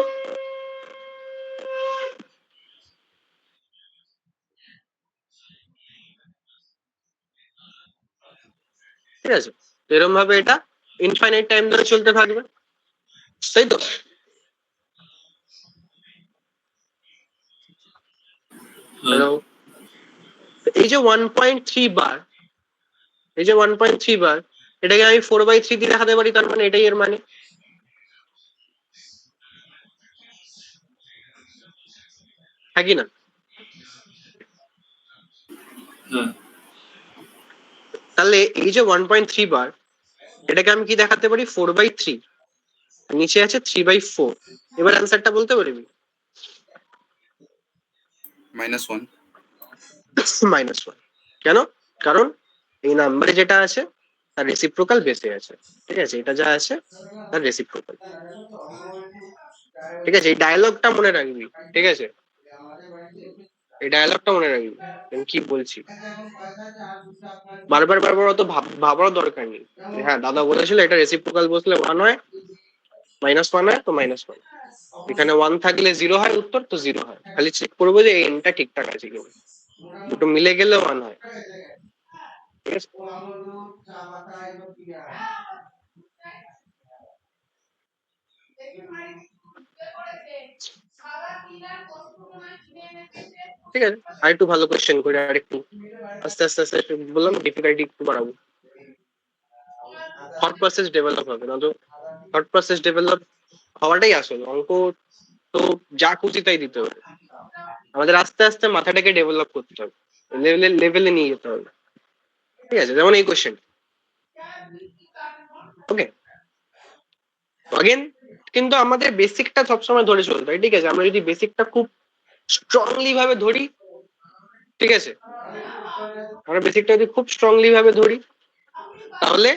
ঠিক আছে, এরকম ভাবে এটা ইনফাইনাইট টাইম ধরে চলতে থাকবে, তাই তো? হ্যাঁ হ্যালো, এই যে 1.3 বার, এই যে 1.3 বার, এটাকে আমি 4/3 দিয়ে দেখাতে পারি, তার মানে এটাই এর মানে, হ্যাঁ কি না? হ্যাঁ তাহলে এই যে 1.3 বার, এটাকে আমি কি দেখাতে পারি? 4/3, নিচে আছে 3/4। এবার অ্যান্সারটা বলতে পারবি? -1। -1। কেন? কারণ এই নাম্বারে যেটা আছে তার রেসিপ্রোকাল বেসে আছে, ঠিক আছে? এটা যা আছে তার রেসিপ্রোকাল, ঠিক আছে? এই ডায়লগটা মনে রাখবি, ঠিক আছে? এই ডায়লগটা মনে রাখবি, আমি কি বলছি। বারবার অত ভাবারও দরকার নেই। হ্যাঁ, দাদা বলেছিল এটা রেসিপ্রোকাল বসলে 1 হয়, -1 হয় তো -1, এখানে 1 থাকলে 0 হয় উত্তর, তো 0 হয়। খালি চেক করবো যে এনটা ঠিকঠাক আছে কিনা, দুটো মিলে গেলে 1 হয়, ঠিক আছে? ঠিক আছে, আর একটু ভালো কোয়েশ্চেন করে, আর একটু আস্তে আস্তে আস্তে একটু বললাম ডিফিকাল্টি একটু বাড়াবো, থট প্রসেস ডেভেলপ হবে, না তো থট প্রসেস ডেভেলপ হওয়াটাই আসল অঙ্ক। তো যা খুশি তাই দিতে হবে, আমাদের আস্তে আস্তে মাথাটাকে ডেভেলপ করতে হবে, লেভেলে নিয়ে যেতে হবে, ঠিক আছে? যেমন এই কোয়েশ্চেন, ওকে, অগেন কিন্তু আমাদের বেসিকটা সবসময় ধরে চলতে হয়, ঠিক আছে? আমরা যদি বেসিকটা খুব স্ট্রংলি ভাবে ধরি, ঠিক আছে, আমরা বেসিকটা যদি খুব স্ট্রংলি ভাবে ধরি, তাহলে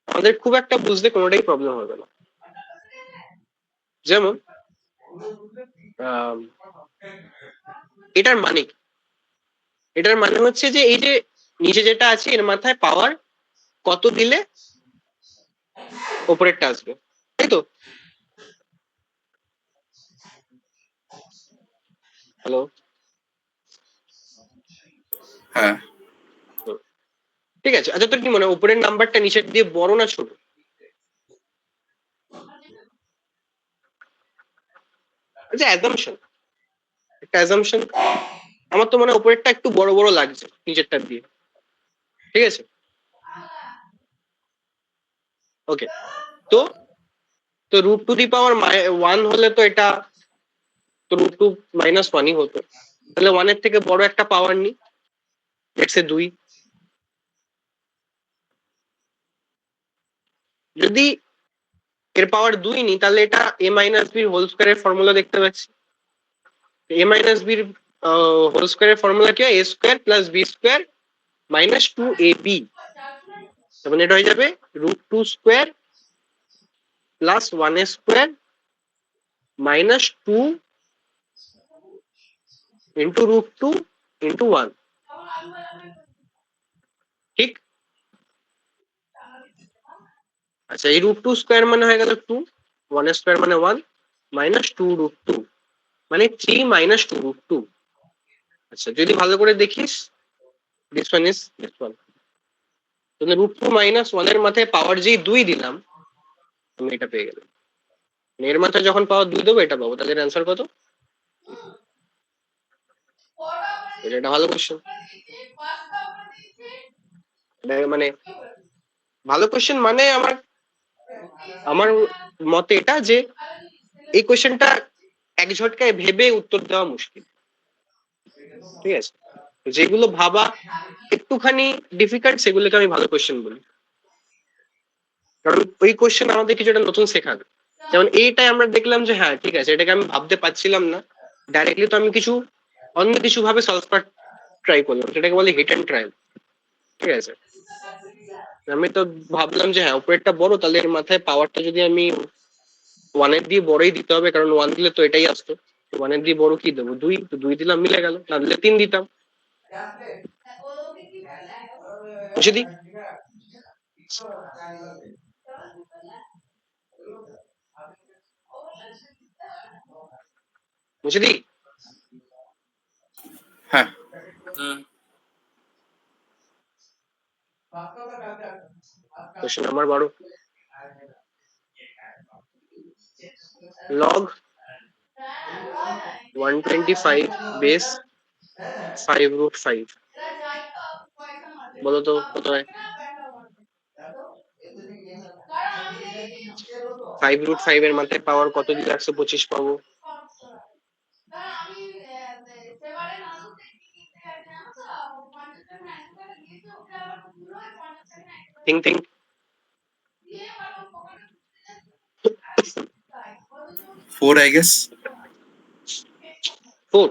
আমাদের খুব একটা বুঝতে কোনোটাই প্রবলেম হবে না। যেমন এটার মানে কি? এটার মানে হচ্ছে যে এই যে নিচে যেটা আছে এর মাথায় পাওয়ার কত দিলে ওপরেরটা আসবে, তাই তো? হ্যালো, হ্যাঁ, ঠিক আছে। আচ্ছা, তোর কি মনে হয় উপরের নাম্বারটা নিচের দিয়ে বড় না ছোট? আচ্ছা, অ্যাজাম্পশন, একটা অ্যাজাম্পশন, আমার তো মনে হয় উপরেরটা একটু বড় বড় লাগছে নিচেরটার দিয়ে, ঠিক আছে? ওকে, তো তো √2 হলে তো এটা তো √2 - 1ই হতো, তাহলে 1 এর থেকে বড় একটা পাওয়ার নি, লেটস সে 2। যদি এর পাওয়ার 2 নি, তাহলে এটা a - b হোল স্কয়ারের ফর্মুলা দেখতে পাচ্ছি। a - b হোল স্কয়ারের ফর্মুলা কি হয়? a² + b² - 2ab, তার এটা হয়ে যাবে √2² + 1² - 2 × √2 × 1, ঠিক? আচ্ছা, এই √2² মানে হয়ে গেল 2, 1² মানে 1, -2√2 মানে 3 - 2√2। আচ্ছা, যদি ভালো করে দেখিস, this one is this one, তাহলে √2 - 1 এর মাথায় পাওয়ার যেই 2 দিলাম, আমি এটা পেয়ে গেলাম। এর মাথায় যখন পাওয়ার 2 দেবো এটা পাবো, তাহলে অ্যান্সার কত? এটা একটা ভালো কোশ্চেন। মানে ভালো কোয়েশ্চেন মানে আমার মতে এটা যে এই কোয়েশ্চেনটা এক ঝটকায় ভেবে উত্তর দেওয়া মুশকিল, ঠিক আছে? তো যেগুলো ভাবা একটুখানি ডিফিকাল্ট সেগুলোকে আমি ভালো কোয়েশ্চেন বলি, কারণ ওই কোয়েশ্চেন আমাদের কিছু একটা নতুন শেখাবে। যেমন এইটাই আমরা দেখলাম যে হ্যাঁ ঠিক আছে, এটাকে আমি ভাবতে পারছিলাম না ডাইরেক্টলি, তো আমি কিছু অন্য কিছু ভাবে সলভ করার ট্রাই করলাম, সেটাকে বলে হিট অ্যান্ড ট্রায়াল, ঠিক আছে? আমি তো ভাবলাম যে হ্যাঁ উপরেরটা বড়, তাহলে এর মাথায় পাওয়ারটা যদি আমি ওয়ানের দিয়ে বড়ই দিতে হবে, কারণ ওয়ান দিলে তো এটাই আসতো, ওয়ানের দিয়ে বড় কি দেবো, 2, তো 2 দিলাম মিলে গেল, না দিলে 3 দিতাম। বুঝে দি বুঝে দি হ্যাঁ হ্যাঁ কোশ্চেন নাম্বার 12, log 125 বেস 5√5, বলো তো কত হয়? 5√5 এর মাথায় পাওয়ার কত দিলে 125 পাবো? Think think. 4 I guess. 4,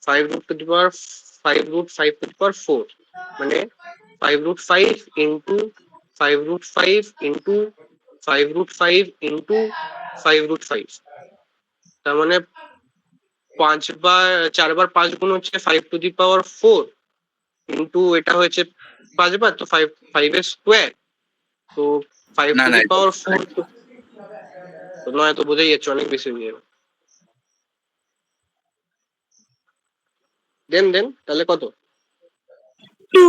5√5 মানে 5√5 ইন্টু 5√5 ইন্টু 5√5 ইন্টু 5√5, তার মানে 4 বার 5 গুণ হচ্ছে 5⁴ ইন্টু এটা হয়েছে 5 বার, তো 5 এর স্কোয়ার, তো না, না, 5⁴ তো নয়, তো বোঝাই যাচ্ছে অনেক বেশি হয়ে যাবে। দেন তাহলে কত? 2.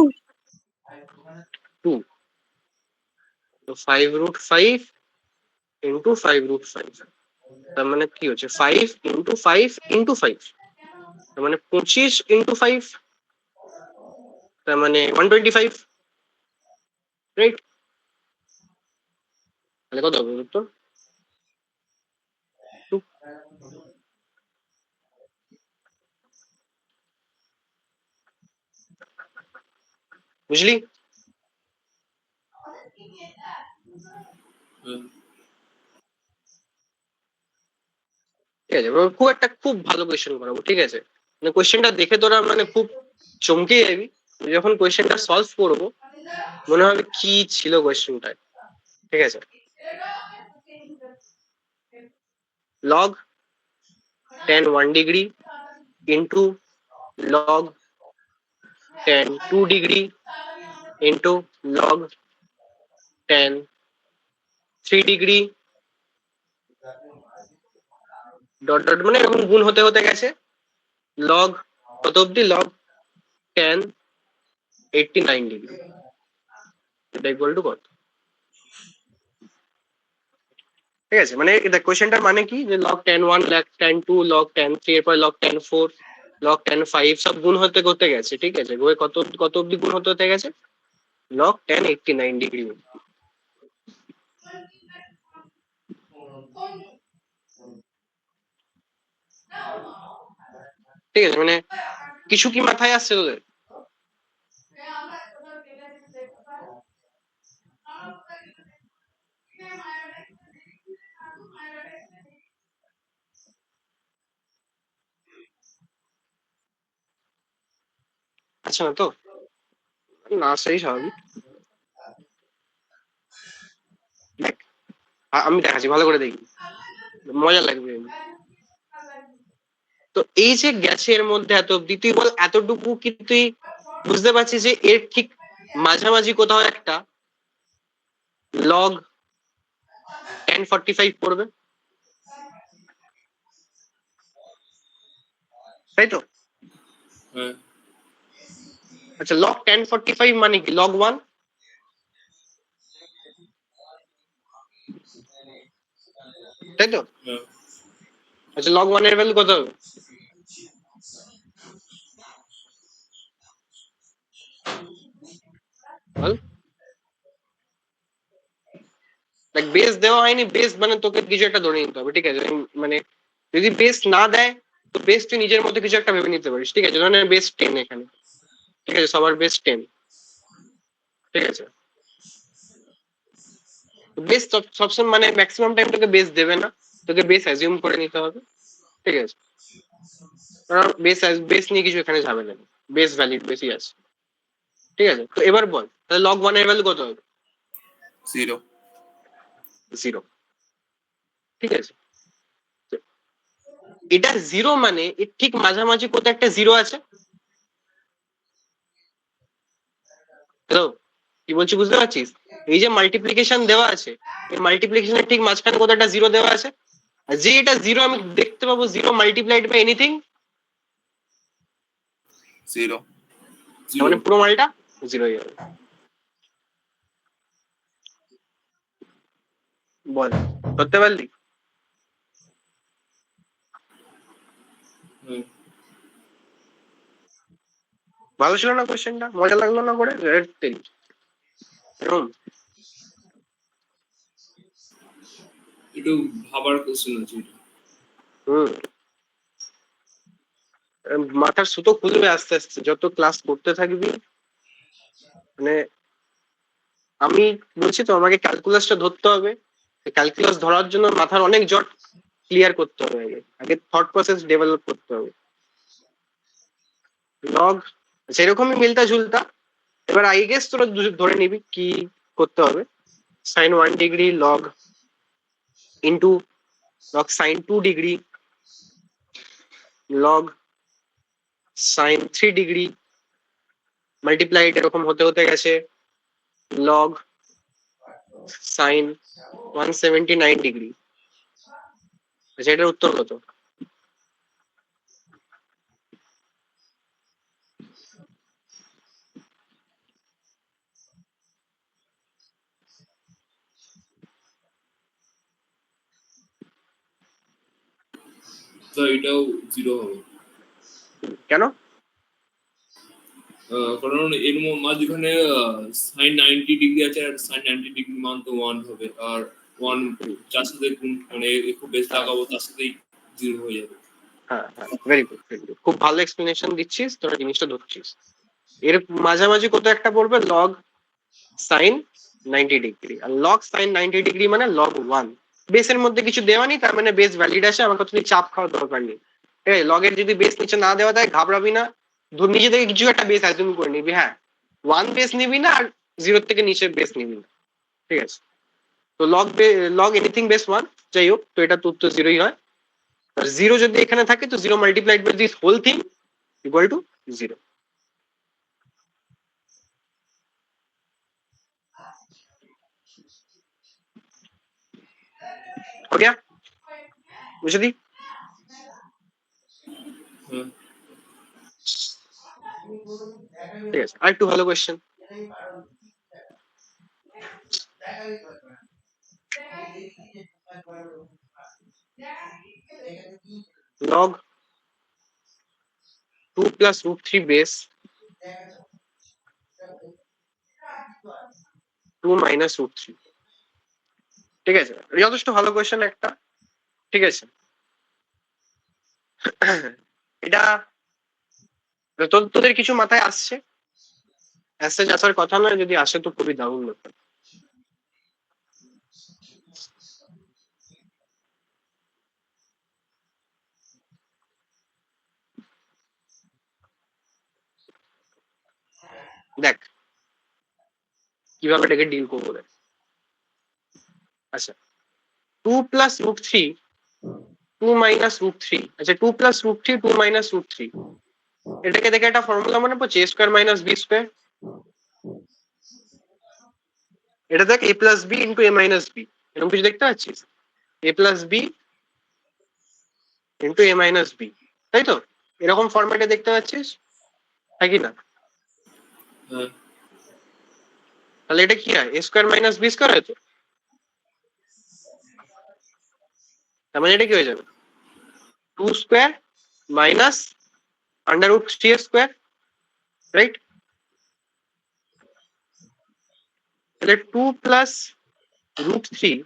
2, তো 5√5 ইন্টু 5√5, তার মানে কি হচ্ছে 5 ইন্টু 5 ইন্টু 5, তার মানে 25 ইন্টু 5, তার মানে 125, রাইট? তাহলে কত হবে উত্তর? 2। বুঝলি? হ্যাঁ ঠিক আছে, এবার খুব ভালো কোয়েশ্চেন করাবো, ঠিক আছে? মানে কোয়েশ্চেনটা দেখে তোরা মানে খুব চমকে যাবি, যখন কোয়েশ্চেনটা সলভ করবো মনে হবে কি ছিল কোয়েশ্চেনটা, ঠিক আছে? log tan 1 degree into log tan 2 degree into log tan 3 degree dot dot, মানে এরকম গুণ হতে হতে গেছে log কত অব্দি, log tan 89 degree, এটা ইকুয়াল টু কত? ঠিক আছে, মানে এটা কোয়েশ্চেনটার মানে কি, যে log tan 1 log tan 2 log tan 3 এরপর log tan 4 log tan 5 সব গুণ হতে করতে গেছে, ঠিক আছে? কত কত অব্দি গুণ হতে হতে গেছে? log tan 89 degree. ঠিক আছে, মানে কিছু কি মাথায় আসছে তোদের? আচ্ছা না তো, না সেই স্বাভাবিক। দেখ, আমি দেখাচ্ছি, ভালো করে দেখি, মজা লাগবে। তো এই যে গেছে এর মধ্যে এত অব্দি, তুই বল এতটুকু কি তুই বুঝতে পারছিস যে এর ঠিক মাঝামাঝি কোথাও একটা log tan 45 পড়বে, তাই তো? হ্যাঁ আচ্ছা, log tan 45 মানে কি? log 1, তাই তো? হ্যাঁ আচ্ছা, log 1 এর ভ্যালু কত হবে? বল লাইক বেস দেওয়া হয়নি, বেস মানে তোকে কিছু একটা ধরে নিতে হবে, ঠিক আছে? মানে যদি বেস না দেয় তো বেস তুই নিজের মধ্যে কিছু একটা ভেবে নিতে পারিস, ঠিক আছে? ধরে বেস 10 এখানে, ঠিক আছে, সবার বেস 10, ঠিক আছে? বেস সবসময় মানে ম্যাক্সিমাম টাইম তোকে বেস দেবে না, তোকে বেস অ্যাজিউম করে নিতে হবে, ঠিক আছে? কারণ বেস নিয়ে কিছু এখানে ঝামেলা নেই, বেস ভ্যালিড বেশি আছে, ঠিক আছে? তো এবার বল তাহলে লগ 1 এর ভ্যালু কত হবে? 0 0, ঠিক আছে? তো এটা 0 মানে এর ঠিক মাঝামাঝি কোথাও একটা 0 আছে। হ্যালো, কি বলছি বুঝতে পারছিস? এই যে মাল্টিপ্লিকেশন দেওয়া আছে, এই মাল্টিপ্লিকেশনের ঠিক মাঝখানে কোথাও একটা 0 দেওয়া আছে, আর যে এটা 0 আমি দেখতে পাবো 0 মাল্টিপ্লাইড বাই এনিথিং, 0 তার মানে পুরো মালটা 0 হয়ে যাবে। বল করতে পারলি? হুম। ভালো ছিল না কোশ্চেনটা? মজা লাগলো না করে? একটু ভাবার কোশ্চেন আছে এটা। হুম, মাথার সুতো খুলবে আস্তে আস্তে যত ক্লাস করতে থাকবি। মানে আমি বলছি তো, আমাকে ক্যালকুলাসটা ধরতে হবে। ক্যালকুলাস ধরার জন্য মাথার অনেক জট ক্লিয়ার করতে হবে, আগে আগে থট প্রসেস ডেভেলপ করতে হবে। লগ সেরকমই মিলতা ঝুলতা। এবার আই গেস তোরা ধরে নিবি কি করতে হবে। Sine 1 degree log into log sine 2 degree log sine 3 degree multiplied এরকম হতে হতে গেছে লগ সাইন 179 ডিগ্রি। আচ্ছা, এটার উত্তর কত? তো এটাও 0 হবে। কেন? কারণ এর মাঝখানে সাইন 90 ডিগ্রি আছে, আর সাইন 90 ডিগ্রি মান তো 1 হবে, আর 1 যার সাথে মানে একটু বেশ লাগাবো তার সাথেই 0 হয়ে যাবে। হ্যাঁ হ্যাঁ, ভেরি গুড ভেরি গুড, খুব ভালো এক্সপ্লেনেশন দিচ্ছিস, তোরা জিনিসটা ধরছিস। এর মাঝামাঝি কত একটা পড়বে লগ সাইন 90 ডিগ্রি, আর লগ সাইন 90 ডিগ্রি মানে লগ 1। বেসের মধ্যে কিছু দেওয়া নেই, তার মানে বেস ভ্যালিড আছে, আমার কত চাপ খাওয়ার দরকার নেই। ঠিক আছে, লগের যদি বেস নিচে না দেওয়া থাকে ঘাবড়াবি না, ধর নিজে থেকে কিছু একটা বেস অ্যাজিউম করে নিবি। হ্যাঁ, 1 বেস নিবি না, আর 0 থেকে নিচে বেস নিবি না, ঠিক আছে? তো লগ এনিথিং বেস 1, যাই হোক, তো এটা তো উত্তর 0ই হয়। আর 0 যদি এখানে থাকে তো 0 multiplied by this whole thing equal to 0। हो गया? বুঝে দি? হ্যাঁ। ঠিক আছে, আর একটু ভালো question. log 2 plus root 3 base 2 minus root 3, ঠিক আছে? যথেষ্ট ভালো কোয়েশ্চেন একটা, ঠিক আছে? এটা তোদের কিছু মাথায় আসছে? আসার কথা নয়, যদি আসে তো খুবই দারুণ ব্যাপার। দেখ কিভাবে এটাকে ডিল করবো। দেখ, আচ্ছা, 2 plus root 3 2 minus root 3, আচ্ছা 2 plus root 3 2 minus root 3, এটাকে দেখে একটা ফর্মুলা মনে পড়ছে, a square minus B square. এটা দেখ a plus B into a minus B, এরকম কিছু দেখতে পাচ্ছিস? a plus B into a minus B, তাই তো? এরকম ফরম্যাটে দেখতে পাচ্ছিস, তাই কি না? হ্যাঁ। তাহলে এটা কি হয়? a square minus B square হয় তো? তার মানে এটা কি হয়ে যাবে? 2 square minus under root 3 square, right? তাহলে 2 plus √3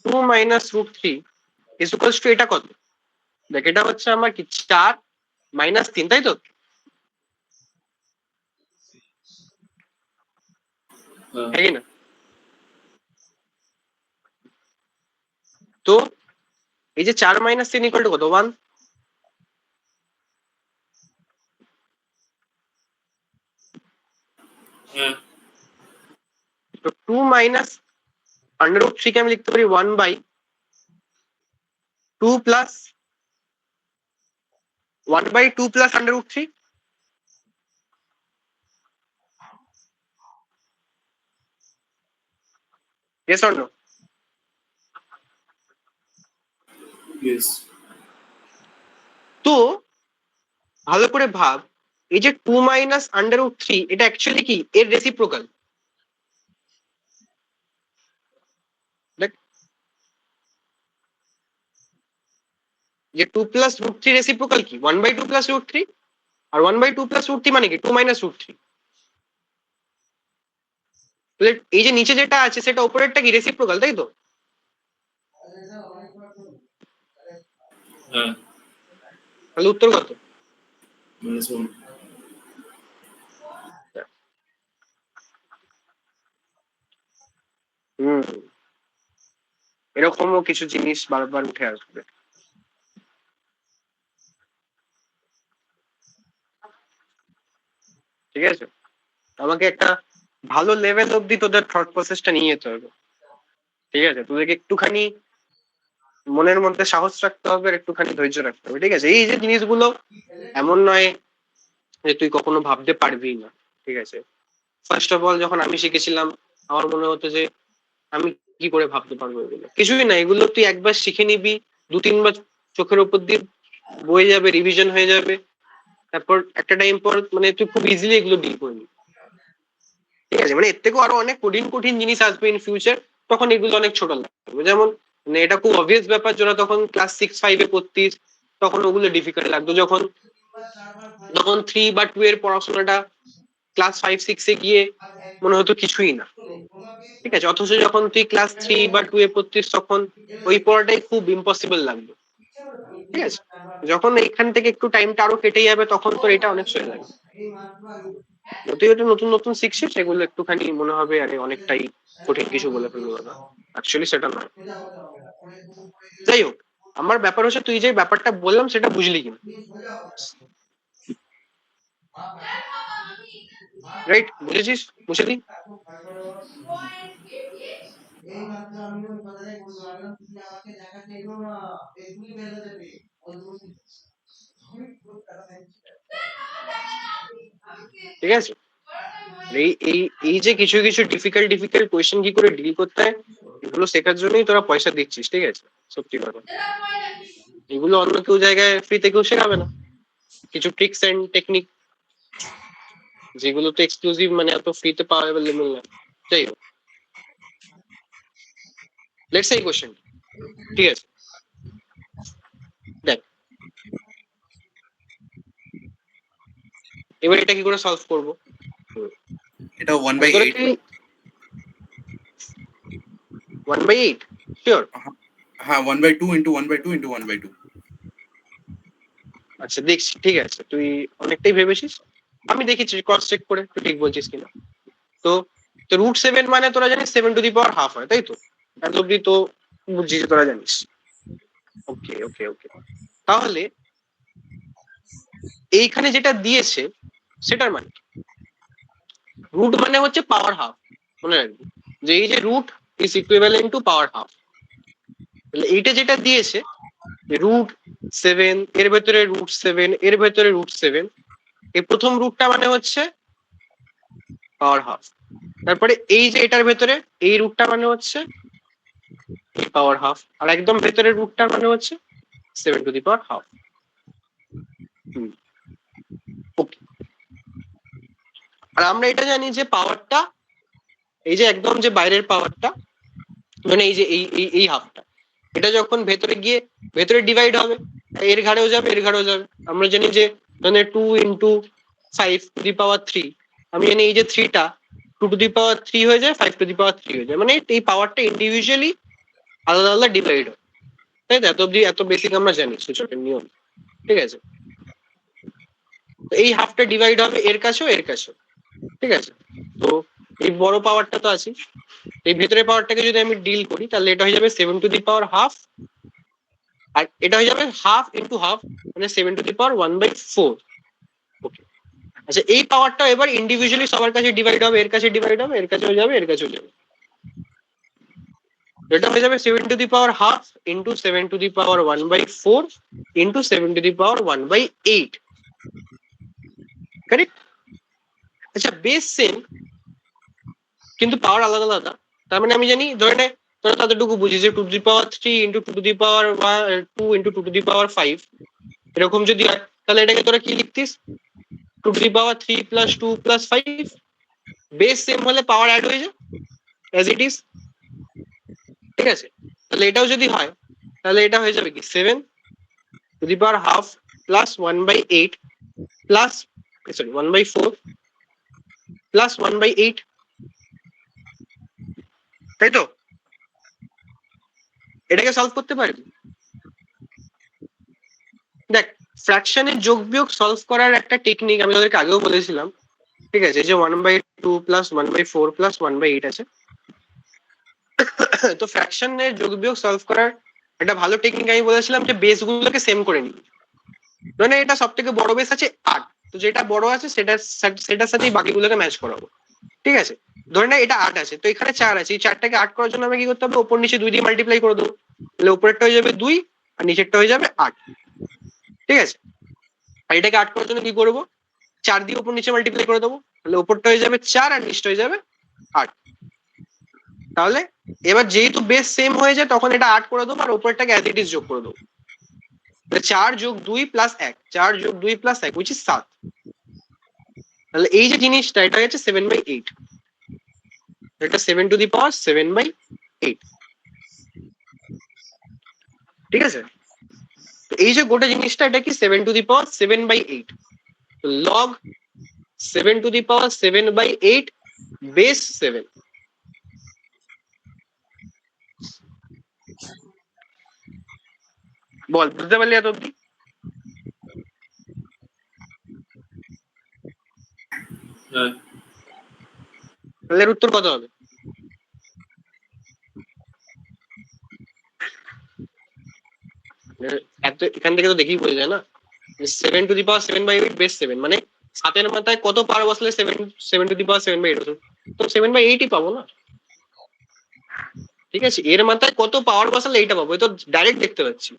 2 minus √3 is equals to এটা কত? দেখ এটা হচ্ছে আমার কি 4 মাইনাস 3, তাই তো? হ্যাঁ হ্যাঁ কি না? তো এই যে 4 মাইনাস 3 ইকুয়াল টু কত? 1। হ্যাঁ তো 2 মাইনাস √3 কে আমি লিখতে পারি 1/2 plus 1/2 plus √3। Yes or no? Yes তো ভালো করে ভাব, এই যে 2 মাইনাস √3 এটা অ্যাকচুয়ালি কি এর রেসিপ্রোকাল। দেখ যে 2 প্লাস √3 রেসিপ্রোকাল কি 1/2 প্লাস √3, আর 1/2 প্লাস √3 মানে কি 2 মাইনাস √3। তাহলে এই যে নিচে যেটা আছে সেটা উপরেরটা কি রেসিপ্রোকাল, তাই তো? হ্যাঁ তাহলে উত্তর কত? -1 হুম, এরকমও কিছু জিনিস বারবার উঠে আসবে। ঠিক আছে, আমাকে একটা ভালো লেভেল অব্দি তোদের থট প্রসেসটা নিয়ে যেতে হবে। ঠিক আছে, তোদেরকে একটুখানি মনের মধ্যে সাহস রাখতে হবে, আর একটুখানি ধৈর্য রাখতে হবে। ঠিক আছে, এই যে জিনিসগুলো এমন নয় যে তুই কখনো ভাবতে পারবি না। ঠিক আছে, ফার্স্ট অফ অল যখন আমি শিখেছিলাম আমার মনে হতো যে আমি কি করে ভাবতে পারবো এগুলো। কিছুই না, এগুলো তুই একবার শিখে নিবি, 2-3 বার চোখের উপর দিয়ে বয়ে যাবে, রিভিশন হয়ে যাবে, তারপর একটা টাইম পর মানে তুই খুব ইজিলি এগুলো ডিল করবি। ঠিক আছে, মানে এর থেকেও আরো অনেক কঠিন কঠিন জিনিস আসবে ইন ফিউচার, তখন এগুলো অনেক ছোট লাগবে। যেমন মানে এটা খুব অবভিয়াস ব্যাপার, যারা তখন ক্লাস 6-5-এ পড়তিস তখন ওগুলো ডিফিকাল্ট লাগতো। যখন তখন 3 বা 2 এর পড়াশোনাটা ক্লাস 5-6-এ গিয়ে মনে হতো কিছুই না। ঠিক আছে, অথচ যখন তুই ক্লাস 3 বা 2-এ পড়তিস তখন ওই পড়াটাই খুব ইম্পসিবল লাগবে। ঠিক আছে, যখন এখান থেকে একটু টাইমটা আরো কেটে যাবে তখন তোর এটা অনেক সহজ লাগবে। তুই এটা নতুন নতুন শিখছিস, সেগুলো একটুখানি মনে হবে আরে অনেকটাই কঠিন কিছু বলে ফেলবো দাদা, অ্যাকচুয়ালি সেটা নয়। যাই হোক, আমার ব্যাপার হচ্ছে তুই যে ব্যাপারটা বললাম সেটা বুঝলি কিনা, রাইট? বুঝেছিস? বুঝে দি। ঠিক আছে, এই এই এই যে কিছু কিছু ডিফিকাল্ট ডিফিকাল্ট কোয়েশ্চেন কি করে ডিল করতে হয়, এগুলো শেখার জন্যই তোরা পয়সা দিচ্ছিস। ঠিক আছে, সত্যি কথা, এগুলো অন্য কেউ জায়গায় ফ্রিতে কেউ শেখাবে না। কিছু ট্রিক্স এন্ড টেকনিক যেগুলো তো এক্সক্লুসিভ, মানে এত ফ্রিতে পাওয়া অ্যাভেলেবল না। যাই হোক, লেটস সে কোয়েশ্চেন। ঠিক আছে, দেখ এবার এটা কি করে সলভ করবো। এটা 1/8। 1/8 শিওর? হ্যাঁ 1/2 ইন্টু 1/2 ইন্টু 1/2। আচ্ছা দেখছি, ঠিক আছে, তুই অনেকটাই ভেবেছিস, আমি দেখেছি ক্রস চেক করে তুই ঠিক বলছিস কিনা। তো তো √7 মানে তোরা জানিস 7^½ হয়, তাই তো? এত অব্দি তো বুঝছিস, তোরা জানিস। ওকে ওকে ওকে, তাহলে এইখানে যেটা দিয়েছে সেটার মানে রুট মানে হচ্ছে পাওয়ার হাফ। মনে রাখবি যে এই যে root is equivalent to power half. তাহলে এইটা যেটা দিয়েছে √7, এর ভেতরে √7, এর ভেতরে √7, এই প্রথম রুটটা মানে হচ্ছে পাওয়ার হাফ। তারপরে এই যে এটার ভেতরে এই রুটটা মানে হচ্ছে পাওয়ার হাফ, আর একদম ভেতরের রুটটা মানে হচ্ছে 7^½ ওকে। আর আমরা এটা জানি যে পাওয়ারটা এই যে একদম যে বাইরের পাওয়ারটা, মানে এই যে এই হাফটা, এটা যখন ভেতরে গিয়ে ভেতরে ডিভাইড হবে, এর ঘাড়েও যাবে এর ঘাড়েও যাবে। আমরা জানি যে মানে 2 × 5^3, আমি জানি এই যে 3টা 2 টু দি পাওয়ার 3 হয়ে যায়, 5 টু দি পাওয়ার 3 হয়ে যায়, মানে এই পাওয়ারটা ইন্ডিভিজুয়ালি আলাদা আলাদা ডিভাইড হয়, তাই তো? এত অব্দি এত বেসিক আমরা জানি সূচকের নিয়ম, ঠিক আছে? তো এই হাফটা ডিভাইড হবে এর কাছেও এর কাছেও, ঠিক আছে? তো এই বড় পাওয়ারটা তো আছে, এই ভেতরের পাওয়ারটাকে যদি আমি ডিল করি তাহলে এটা হয়ে যাবে 7 টু দি পাওয়ার হাফ, আর এটা হয়ে যাবে হাফ ইন্টু হাফ, মানে 7 টু দি পাওয়ার 1/4। ওকে, আচ্ছা এই পাওয়ারটা এবার ইন্ডিভিজুয়ালি সবার কাছে ডিভাইড হবে, এর কাছে ডিভাইড হবে, এর কাছে হয়ে যাবে, এর কাছে হয়ে যাবে। এটা হয়ে যাবে 7 to the power half into 7 to the power 1/4 into 7 to the power 1/8, correct? আচ্ছা বেস সেম কিন্তু পাওয়ার আলাদা আলাদা, তার মানে আমি জানি ধরে নে তোরা ততটুকু বুঝিস যে 2 to the power 3 into 2 to the power 2 into 2 to the power 5 এরকম যদি হয় তাহলে এটাকে তোরা কি লিখতিস? 2 to the power 3 plus 2 plus 5। Base same হলে পাওয়ার অ্যাড হয়ে যায় অ্যাজ ইট ইজ, ঠিক আছে? তাহলে এটাও যদি হয় তাহলে এটা হয়ে যাবে কি 7 to the power half plus 1/8 plus sorry 1/4 plus 1/8, তাই তো? এটাকে সলভ করতে পারবি? দেখ ফ্র্যাকশনের যোগ বিয়োগ সলভ করার একটা টেকনিক আমি তোদেরকে আগেও বলেছিলাম, ঠিক আছে? যে 1/2 প্লাস 1/4 প্লাস 1/8 আছে। তো ফ্র্যাকশনের যোগ বিয়োগ সলভ করার একটা ভালো টেকনিক আমি বলেছিলাম যে বেস গুলোকে সেম করে নিই, মানে এটা সব থেকে বড় বেস আছে 8, তো যেটা বড় আছে সেটার সাথেই বাকিগুলোকে ম্যাচ করাবো, ঠিক আছে? ধরে না এটা 8 আছে, তো এখানে 4 আছে, এই 4টাকে 8 করার জন্য আমাকে কি করতে হবে? উপর নিচে 2 দিয়ে মাল্টিপ্লাই করে দেবো, তাহলে উপরেরটা হয়ে যাবে 2 আর নিচেরটা হয়ে যাবে 8, ঠিক আছে? আর এটাকে 8 করার জন্য কি করবো? 4 দিয়ে উপর নিচে মাল্টিপ্লাই করে দেবো, তাহলে উপরটা হয়ে যাবে 4 আর নিচটা হয়ে যাবে 8। তাহলে এবার যেহেতু বেস সেম হয়ে যায় তখন এটা 8 করে দেবো আর উপরটাকে অ্যাজ ইট ইজ যোগ করে দেবো, 4 যোগ 2 প্লাস 1, 4 যোগ 2 প্লাস 1 which is 7। তাহলে এই যে জিনিসটা এটা হচ্ছে 7/8, এটা 7 টু দি পাওয়ার 7/8, ঠিক আছে? তো এই যে গোটা জিনিসটা এটা কি 7 to the power 7/8, log 7 to the power 7/8 base 7। বল বুঝতে পারলি এত অব্দি? হ্যাঁ তাহলে এর উত্তর কত হবে? এত এখান থেকে তো দেখেই বোঝা যায় না, 7 টু দি পাওয়ার 7/8 বেস 7, মানে 7 এর মাথায় কত পাওয়ার বসলে 7 টু দি পাওয়ার 7/8 হতো? তো 7/8ই পাবো না, ঠিক আছে? এর মাথায় কত পাওয়ার বসালে এইটা পাবো, এই তো ডাইরেক্ট দেখতে পাচ্ছি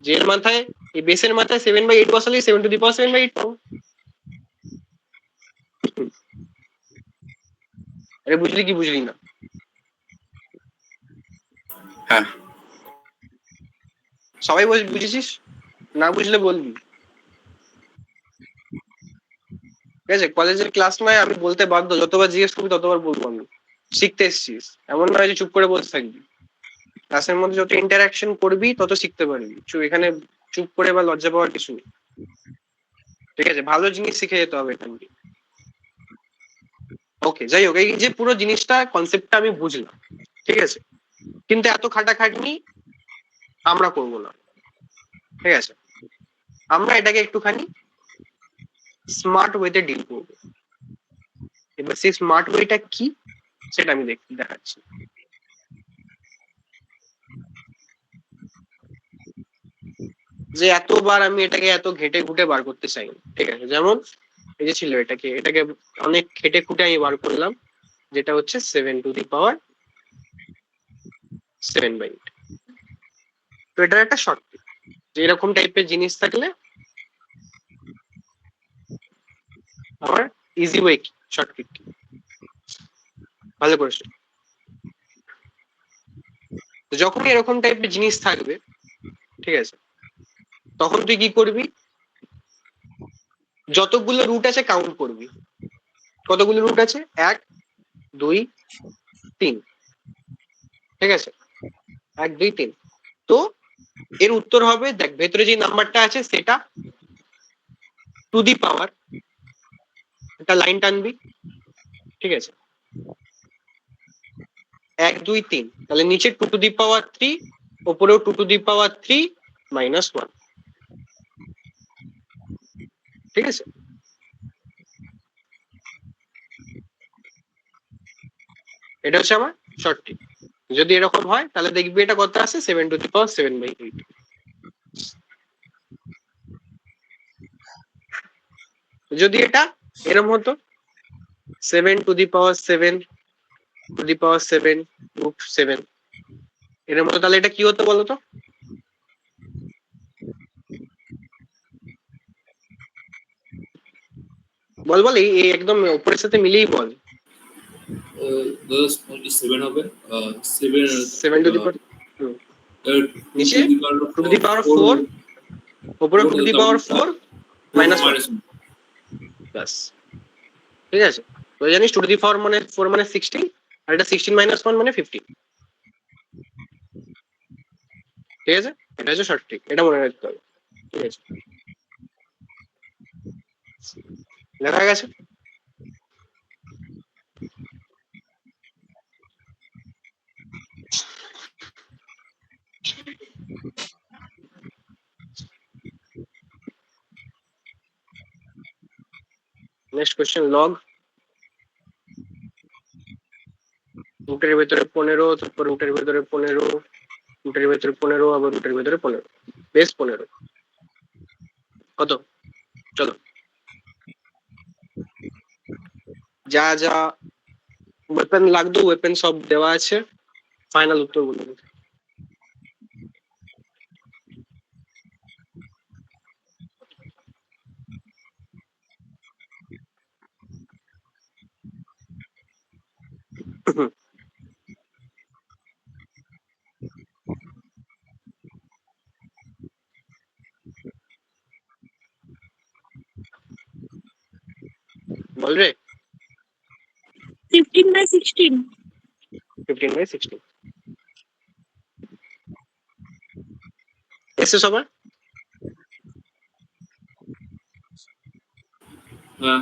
যে এর মাথায় এই বেসের মাথায় 7/8 বসালে 7 টু দি পাওয়ার 7/8 পাবো। আরে বুঝলি কি বুঝলি না? হ্যাঁ সবাই বুঝেছিস? না বুঝলে বলবি, ঠিক আছে? কলেজের ক্লাস নয়, আমি বলতে বাধ্য, যতবার জিজ্ঞেস করবি ততবার বলবো আমি। শিখতে এসছিস, এমন নয় যে চুপ করে বসে থাকবি। ক্লাসের মধ্যে যত ইন্টারাকশন করবি তত শিখতে পারবি, এখানে চুপ করে বা লজ্জা পাওয়ার কিছু নেই, ঠিক আছে? ভালো জিনিস শিখে যেতে হবে এখান থেকে। ওকে, যাই হোক, এই যে পুরো জিনিসটা কনসেপ্টটা আমি বুঝলাম, ঠিক আছে? কিন্তু এত খাটাখাটনি আমরা করবো না, ঠিক আছে? আমরা এটাকে একটুখানি স্মার্ট ওয়েতে ডিল করবো। এবার সেই স্মার্ট ওয়েটা কি সেটা আমি দেখাচ্ছি। যে এতবার আমি এটাকে এত ঘেটে ঘুটে বার করতে চাই না, ঠিক আছে? যেমন এই যে ছিল এটাকে অনেক ঘেটে খুঁটে আমি বার করলাম, যেটা হচ্ছে 7 টু দি পাওয়ার 7/8। তো এটার একটা শর্ট, যে এরকম টাইপের জিনিস থাকলে আমার ইজি ওয়ে কি, শর্টকাট কি, ভালো করে শোন। তো যখন এরকম টাইপের জিনিস থাকবে, ঠিক আছে, তখন তুই কি করবি? যতগুলো রুট আছে কাউন্ট করবি। কতগুলো রুট আছে? 1 2 3, ঠিক আছে? 1 2 3। তো এর উত্তর হবে, দেখ ভেতরে যে নাম্বারটা আছে সেটা টু দি পাওয়ার, একটা লাইন টানবি, ঠিক আছে? 1 2 3, তাহলে নিচে 2 টু দি পাওয়ার 3, উপরেও 2 টু দি পাওয়ার 3 মাইনাস 1। ঠিক আছে, এটা হচ্ছে আমার শর্টটি। যদি এরকম হয় তাহলে দেখবি এটা কত আসে, 7 টু দি পাওয়ার 7/8। যদি এটা এরকম হতো 7 to the power 7 to the power 7 root 7 এরকম হতো, তাহলে এটা কি হতো বলতো? বল বল, এই একদম উপরের সাথে মিলেই বল। 7 হবে 7 7 টু দি পাওয়ার নিচে 2 টু দি পাওয়ার 4, উপরে 2 to the power 4 minus 1 plus. ঠিক আছে, তো জানিস 2 টু দি পাওয়ার মানে 4 মানে 16, আর এটা 16 মাইনাস 1 মানে 15। ঠিক আছে, এটা হচ্ছে শর্ট ট্রিক, এটা মনে রাখতে হবে। ঠিক আছে, লেখা গেছে। নেক্সট কোশ্চেন, লগ রুটের ভেতরে 15, তারপর রুটের ভেতরে 15, রুটের ভেতরে 15, আবার রুটের ভেতরে 15, বেস 15 কত? চলো, যা যা ওয়েপন লাগতো ওয়েপন সব দেওয়া আছে, ফাইনাল উত্তর বলুন। বল রে। 15/16. 15/16 এসে সবার হ্যাঁ,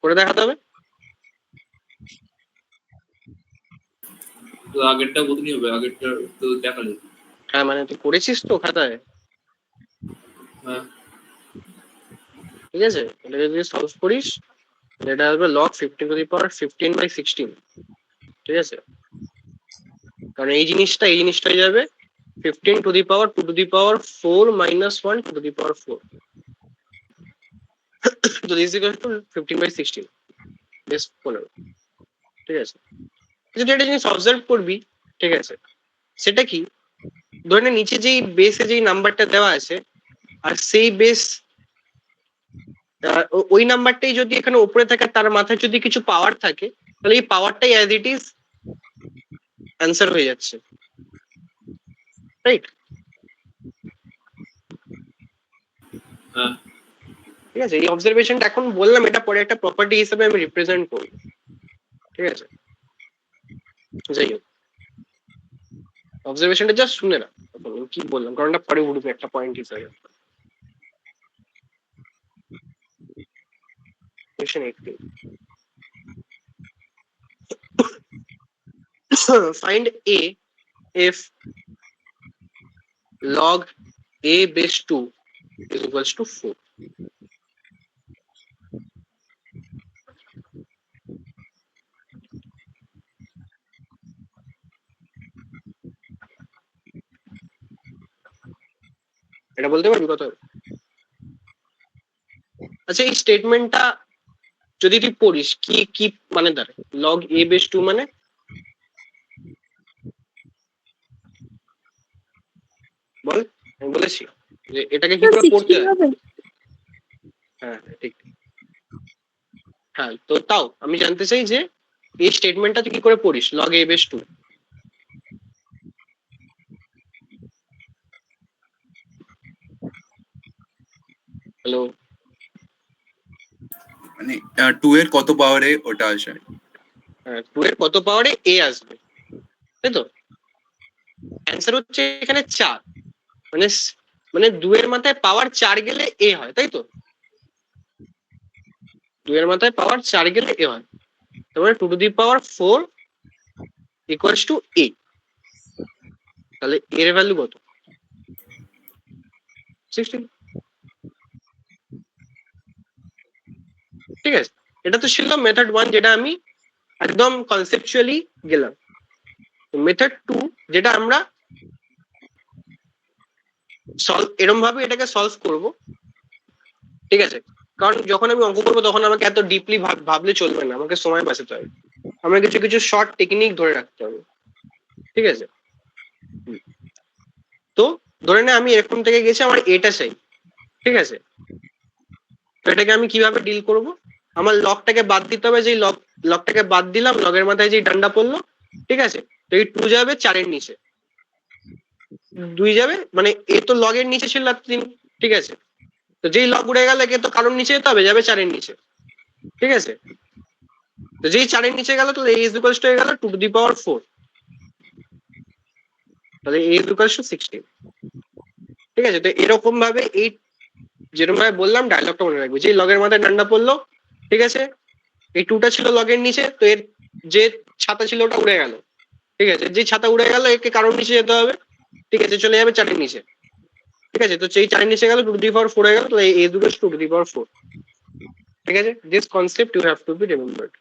করে দেখাতে হবে। তো আগেরটা কতনি হবে? আগেরটা তো দেখালে। হ্যাঁ মানে তুই করেছিস তো খাতায়? হ্যাঁ, ঠিক আছে, এটা যদি সলভ করিস এটা আসবে লগ 15 টু দি পাওয়ার 15/16। ঠিক আছে, কারণ এই জিনিসটা হয়ে যাবে 15 to the power 2 to the power 4 minus 1 to the power 4। তো দিস ইকুয়াল টু 15/16 বেস 15। ঠিক আছে, যদি একটা জিনিস অবজার্ভ করবি, ঠিক আছে, সেটা কি, ধরে নে নিচে যেই বেসে যেই নাম্বারটা দেওয়া আছে, আর সেই বেস ওই নাম্বারটাই যদি এখানে উপরে থাকে, তার মাথায় যদি কিছু পাওয়ার থাকে, তাহলে এই পাওয়ারটাই অ্যাজ ইট ইজ অ্যান্সার হয়ে যাচ্ছে, রাইট? হ্যাঁ, ঠিক আছে, এই অবজারভেশনটা এখন বললাম, এটা পরে একটা প্রপার্টি হিসেবে আমি রিপ্রেজেন্ট করি। ঠিক আছে, যাই হোক, অবজারভেশনটা জাস্ট শুনে না আমি কি বললাম, কারণ এটা পরে উঠবে একটা পয়েন্ট হিসেবে। Question 18. Find A if log A base 2 is equals to 4. এটা বলতে পারবি কত? আচ্ছা, এই স্টেটমেন্টটা যদি তুই পড়িস কি কি মানে দাঁড়ায়? লগ এ বেস 2 মানে বল, আমি বলেছি যে এটাকে কি করে পড়তে 16 হয়। হবে। হ্যাঁ ঠিক, হ্যাঁ তো তাও আমি জানতে চাই যে এই স্টেটমেন্টটা তুই কি করে পড়িস, লগ এ বেস 2। হ্যালো, মানে 2 এর কত পাওয়ারে ওটা আসে? হ্যাঁ 2 এর কত পাওয়ারে এ আসবে, তাই তো? অ্যান্সার হচ্ছে এখানে 4, মানে মানে 2 এর মাথায় পাওয়ার 4 গেলে এ হয়, তাই তো? 2 এর মাথায় পাওয়ার 4 গেলে এ হয়, তারপরে 2 to the power 4 equals to a. তাহলে এর ভ্যালু কত? 16। ঠিক আছে, এটা তো ছিল মেথড 1, যেটা আমি একদম কনসেপচুয়ালি গেলাম। মেথড 2 যেটা আমরা এরকম ভাবে এটাকে সলভ করব। ঠিক আছে, কারণ যখন আমি অঙ্ক করবো তখন আমাকে এত ডিপলি ভাবলে চলবে না, আমাকে সময় বাঁচাতে হবে, আমার কিছু কিছু শর্ট টেকনিক ধরে রাখতে হবে। ঠিক আছে, তো ধরে নে আমি এরকম থেকে গেছি, আমার এটা চাই। ঠিক আছে, তো এটাকে আমি কিভাবে ডিল করব? আমার লগটাকে বাদ দিতে হবে, যেই লগটাকে বাদ দিলাম, লগের মাথায় যেই ডান্ডা পড়লো, ঠিক আছে, তো এই 2 যাবে 4 এর নিচে, 2 যাবে, মানে এ তো লগের নিচে ছিল 3। ঠিক আছে, তো যেই লগ উড়ে গেল একে তো কারোর নিচে যেতে হবে, যাবে 4 এর নিচে। ঠিক আছে, তো যেই 4 এর নিচে গেল, তাহলে a ইজ ইকুয়ালস টু হয়ে গেল 2 টু দি পাওয়ার 4, তাহলে a ইজ ইকুয়ালস টু 16। ঠিক আছে, তো এরকম ভাবে এই যেরকম ভাবে বললাম ডায়লগটা মনে রাখবে, যেই লগের মাথায় ডান্ডা পড়লো, ঠিক আছে, এই 2টা ছিল লগের নিচে, তো এর যে ছাতা ছিল ওটা উড়ে গেল। ঠিক আছে, যে ছাতা উড়ে গেল একে কারোর নিচে যেতে হবে। ঠিক আছে, চলে যাবে 4 এর নিচে। ঠিক আছে, তো সেই 4 এর নিচে গেল, 2 টু দি পাওয়ার 4 হয়ে গেল, তাহলে a is equals to 2 to the power 4। ঠিক আছে, this concept you have to be remembered.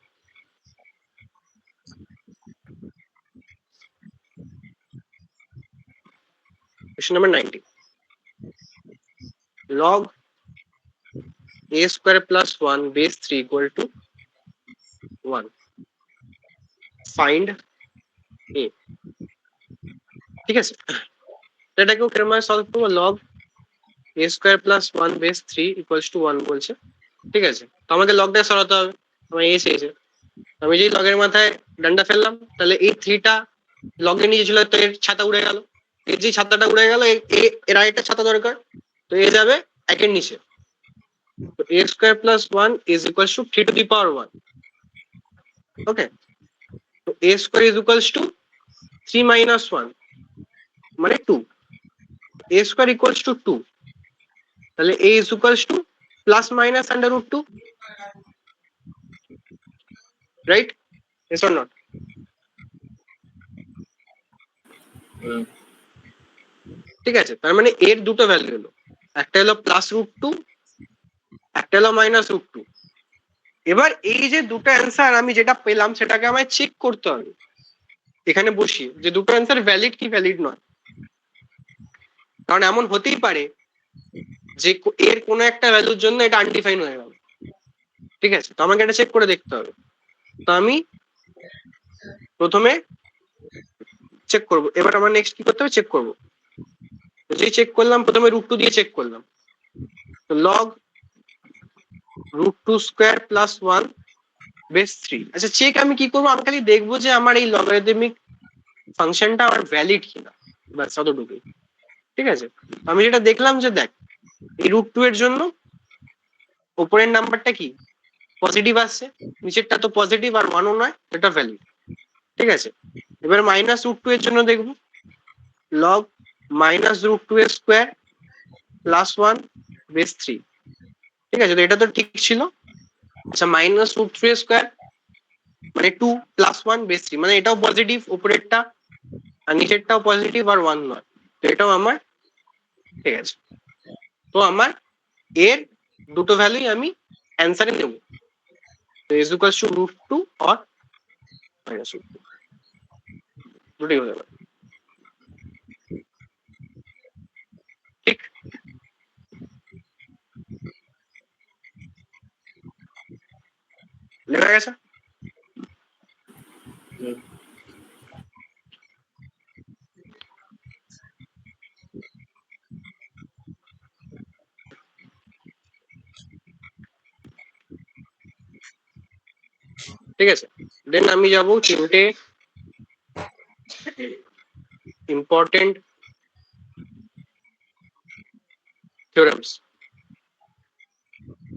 Question number 90. Log a square plus 1 base 3 equal to 1. Find a. ঠিক আছে, তো এটাকেও কিরকম ভাবে সলভ করবো? Log a square plus 1 base 3 equals to 1 বলছে। ঠিক আছে, তো আমাকে লগটা সরাতে হবে, আমার a চেয়েছে, আমি যেই লগের মাথায় ডান্ডা ফেললাম, তাহলে এই 3টা লগের নিচে ছিল, তো এর ছাতা উড়ে গেল। এর যে ছাতাটা উড়ে গেল, এর আরেকটা ছাতা দরকার, তো এ যাবে 1 এর নিচে। তো a square plus 1 is equals to 3 to the power 1. ওকে, তো a square is equals to 3 minus 1 মানে 2, a square equals to 2, তাহলে a is equals to plus minus under root 2, right? Yes or not? ঠিক আছে, তার মানে এর দুটো value হলো, একটা হলো প্লাস রুট 2, একটা হলো মাইনাস রুট 2। এবার এই যে দুটো অ্যান্সার আমি যেটা পেলাম সেটাকে আমায় চেক করতে হবে এখানে বসিয়ে, যে দুটো অ্যান্সার ভ্যালিড কি ভ্যালিড নয়। কারণ এমন হতেই পারে যে এর কোনো একটা ভ্যালুর জন্য এটা আনডিফাইন হয়ে গেল। ঠিক আছে, তো আমাকে এটা চেক করে দেখতে হবে। তো আমি প্রথমে চেক করব, এবার আমার নেক্সট কি করতে হবে? চেক করব। যেই চেক করলাম, প্রথমে রুট 2 দিয়ে চেক করলাম, তো log root 2 square plus 1 base 3। আচ্ছা, চেক আমি কি করবো? আমি খালি দেখবো যে আমার এই লগারিদমিক ফাংশনটা আমার ভ্যালিড কিনা, ব্যাস অতটুকুই। ঠিক আছে, আমি যেটা দেখলাম যে দেখ, এই রুট 2 এর জন্য উপরের নাম্বারটা কি পজিটিভ আসছে, নিচেরটা তো পজিটিভ আর 1ও নয়, এটা ভ্যালিড। ঠিক আছে, এবার মাইনাস রুট 2 এর জন্য দেখবো লগ মাইনাস রুট 2 এর স্কোয়ার প্লাস 1 বেস 3। ঠিক আছে, তো এটা তো ঠিক ছিল। আচ্ছা, মাইনাস রুট 3 এর স্কোয়ার মানে 2 প্লাস 1 বেস 3, মানে এটাও পজিটিভ উপরেরটা, আর নিচেরটাও পজিটিভ আর 1 নয়, তো এটাও আমার ঠিক আছে। তো আমার এর দুটো ভ্যালুই আমি অ্যান্সারে নেব, তো is equals to root 2 or minus root 2, দুটোই হতে পারে। ঠিক, লেখা গেছে? ঠিক আছে, দেন আমি যাব তিনটে ইম্পর্টেন্ট থিওরেমস।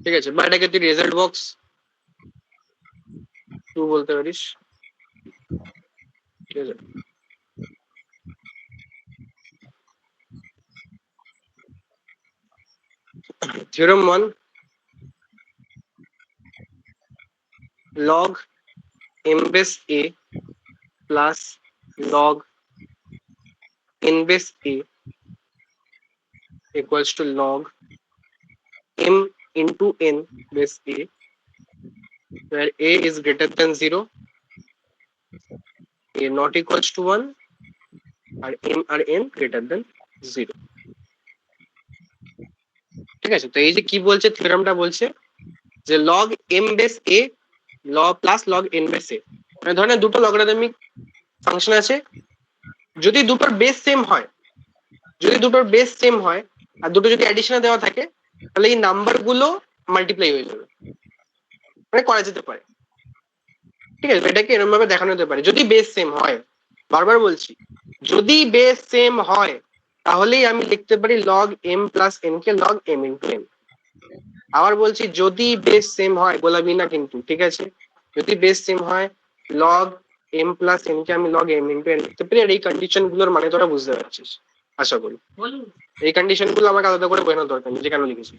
ঠিক আছে, বা এটাকে তুই রেজাল্ট বক্স তুই বলতে পারিস। ঠিক আছে, theorem 1, log m base a plus log n base a equals to log m into n base a, where a is greater than 0, a not equals to 1, আর m আর n greater than 0. ঠিক আছে, তো এই যে কি বলছে থিওরামটা বলছে যে log m base a log plus log n base a, মানে ধরেন দুটো লগারিদমিক ফাংশন আছে, যদি দুটোর বেস সেম হয়, যদি দুটোর বেস সেম হয় আর দুটো যদি অ্যাডিশনে দেওয়া থাকে, তাহলে এই নাম্বার গুলো মাল্টিপ্লাই হয়ে যাবে, মানে করা যেতে পারে। ঠিক আছে, এটাকে এরকম ভাবে দেখানো যেতে পারে যদি বেস সেম হয়। বারবার বলছি, যদি বেস সেম হয় তাহলেই আমি লিখতে পারি log m প্লাস n কে log m ইন্টু n। আবার বলছি, যদি বেস সেম হয়, গোলাবি না কিন্তু, ঠিক আছে, যদি বেস সেম হয় log m প্লাস n কে আমি log m ইন্টু n লিখতে পারি। আর এই কন্ডিশন গুলোর মানে তোরা বুঝতে পারছিস আশা করি। এই কন্ডিশন গুলো আমাকে আলাদা করে বোঝানোর দরকার নেই যে কেন লিখেছি।